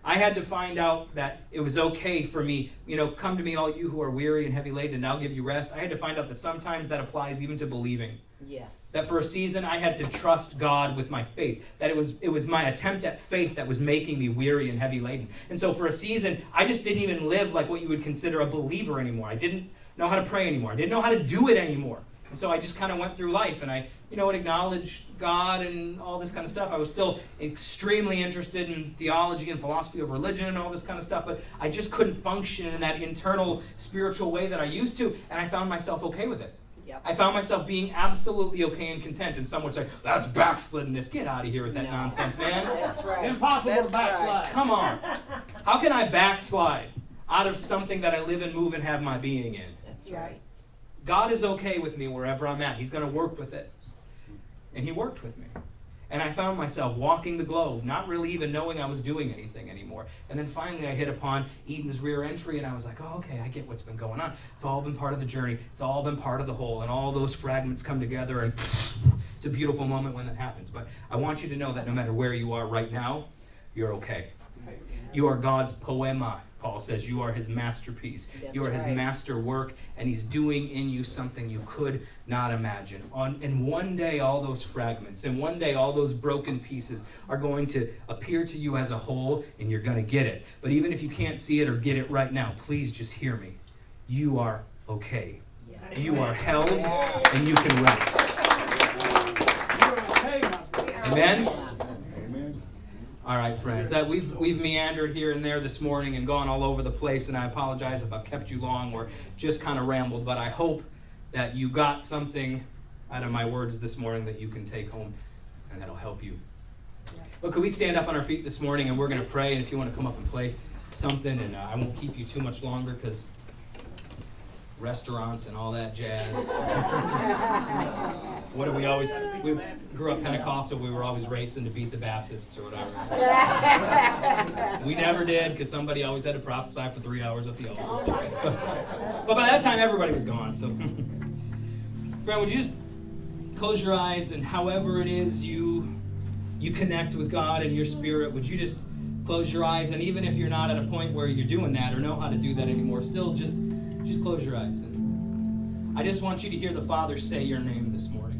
I had to find out that it was okay for me, come to me all you who are weary and heavy laden, and I'll give you rest. I had to find out that sometimes that applies even to believing. Yes. That for a season I had to trust God with my faith. That it was my attempt at faith that was making me weary and heavy laden. And so for a season, I just didn't even live like what you would consider a believer anymore. I didn't know how to pray anymore. I didn't know how to do it anymore. And so I just kind of went through life, and I, would acknowledge God and all this kind of stuff. I was still extremely interested in theology and philosophy of religion and all this kind of stuff, but I just couldn't function in that internal spiritual way that I used to, and I found myself okay with it. Yep. I found myself being absolutely okay and content. And some would say, that's backsliddenness. Get out of here with that nonsense, man. That's right. Impossible That's to backslide. right. Come on. How can I backslide out of something that I live and move and have my being in? That's right. God is okay with me wherever I'm at. He's going to work with it. And he worked with me. And I found myself walking the globe, not really even knowing I was doing anything anymore. And then finally I hit upon Eden's rear entry, and I was like, oh, okay, I get what's been going on. It's all been part of the journey. It's all been part of the whole. And all those fragments come together, and it's a beautiful moment when that happens. But I want you to know that no matter where you are right now, you're okay. You are God's poema, Paul says. You are his masterpiece. That's You are his right. masterwork, and he's doing in you something you could not imagine. And one day, all those fragments, and one day, all those broken pieces are going to appear to you as a whole, and you're going to get it. But even if you can't see it or get it right now, please just hear me. You are okay. Yes. You are held, and you can rest. Amen? All right, friends. We've meandered here and there this morning and gone all over the place, and I apologize if I've kept you long or just kind of rambled, but I hope that you got something out of my words this morning that you can take home and that'll help you. But could we stand up on our feet this morning, and we're going to pray, and if you want to come up and play something, and I won't keep you too much longer because restaurants and all that jazz. What do we always... We grew up Pentecostal, we were always racing to beat the Baptists or whatever. We never did, because somebody always had to prophesy for 3 hours at the altar. But by that time, everybody was gone. So, friend, would you just close your eyes, and however it is you connect with God and your spirit, would you just close your eyes? And even if you're not at a point where you're doing that or know how to do that anymore, still just close your eyes. And I just want you to hear the Father say your name this morning.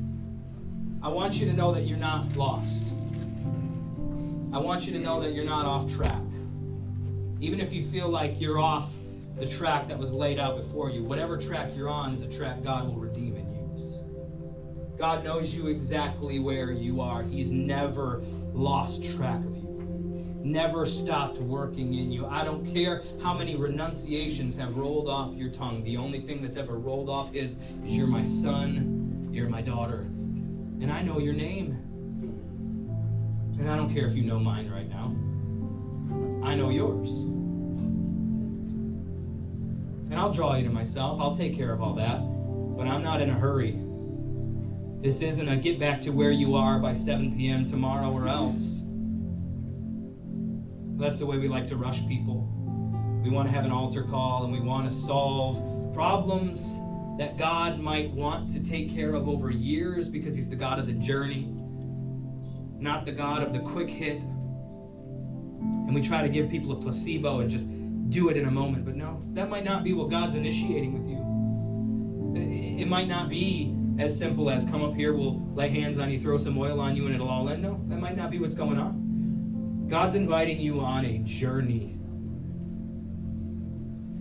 I want you to know that you're not lost. I want you to know that you're not off track. Even if you feel like you're off the track that was laid out before you, whatever track you're on is a track God will redeem and use. God knows you exactly where you are. He's never lost track of you. Never stopped working in you. I don't care how many renunciations have rolled off your tongue. The only thing that's ever rolled off is you're my son, you're my daughter. And I know your name. And I don't care if you know mine right now. I know yours. And I'll draw you to myself. I'll take care of all that. But I'm not in a hurry. This isn't a get back to where you are by 7 p.m. tomorrow or else. That's the way we like to rush people. We want to have an altar call, and we want to solve problems that God might want to take care of over years, because he's the God of the journey, not the God of the quick hit. And we try to give people a placebo and just do it in a moment. But no, that might not be what God's initiating with you. It might not be as simple as come up here, we'll lay hands on you, throw some oil on you, and it'll all end. No, that might not be what's going on. God's inviting you on a journey.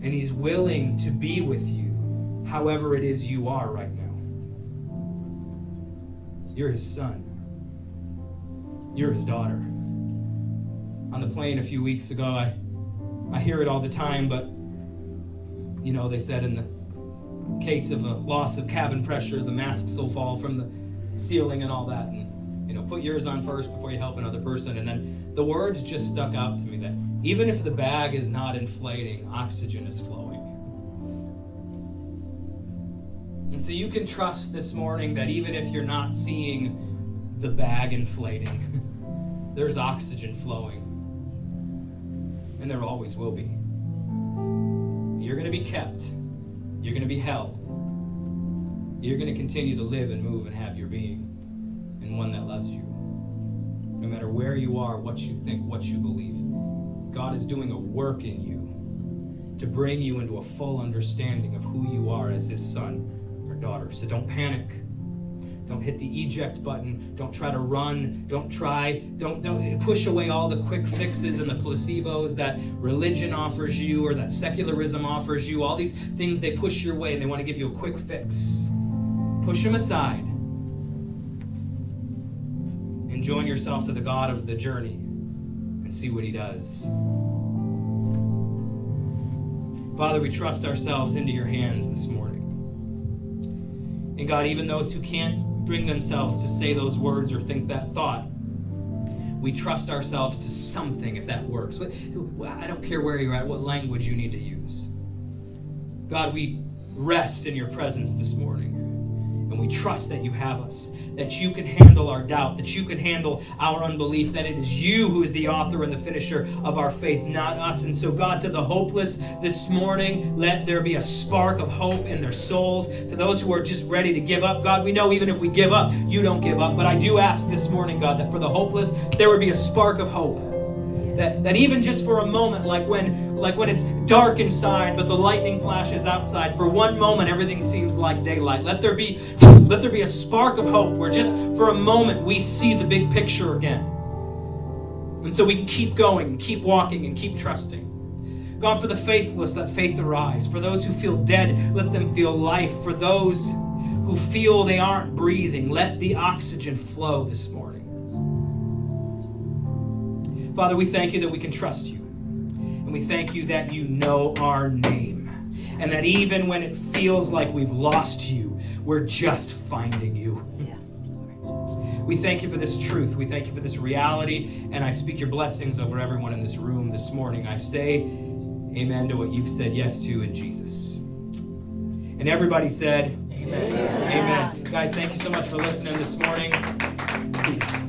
And he's willing to be with you however it is you are right now. You're his son. You're his daughter. On the plane a few weeks ago, I hear it all the time, but you know, they said in the case of a loss of cabin pressure, the masks will fall from the ceiling and all that. And put yours on first before you help another person. And then the words just stuck out to me that even if the bag is not inflating, oxygen is flowing. And so you can trust this morning that even if you're not seeing the bag inflating, there's oxygen flowing. And there always will be. You're going to be kept. You're going to be held. You're going to continue to live and move and have your being. And one that loves you. No matter where you are, what you think, what you believe. God is doing a work in you to bring you into a full understanding of who you are as his son or daughter. So don't panic. Don't hit the eject button. Don't try to run. Don't push away all the quick fixes and the placebos that religion offers you or that secularism offers you. All these things they push your way and they want to give you a quick fix. Push them aside. And join yourself to the God of the journey and see what he does. Father, we trust ourselves into your hands this morning. And God, even those who can't bring themselves to say those words or think that thought, we trust ourselves to something if that works. I don't care where you're at, what language you need to use. God, we rest in your presence this morning. And we trust that you have us, that you can handle our doubt, that you can handle our unbelief, that it is you who is the author and the finisher of our faith, not us. And so, God, to the hopeless this morning, let there be a spark of hope in their souls. To those who are just ready to give up, God, we know even if we give up, you don't give up. But I do ask this morning, God, that for the hopeless, there would be a spark of hope. That even just for a moment, like when it's dark inside, but the lightning flashes outside, for one moment everything seems like daylight. Let there be a spark of hope where just for a moment we see the big picture again. And so we can keep going, and keep walking, and keep trusting. God, for the faithless, let faith arise. For those who feel dead, let them feel life. For those who feel they aren't breathing, let the oxygen flow this morning. Father, we thank you that we can trust you. And we thank you that you know our name. And that even when it feels like we've lost you, we're just finding you. Yes, Lord. We thank you for this truth. We thank you for this reality. And I speak your blessings over everyone in this room this morning. I say amen to what you've said yes to in Jesus. And everybody said, amen. Amen. Guys, thank you so much for listening this morning. Peace.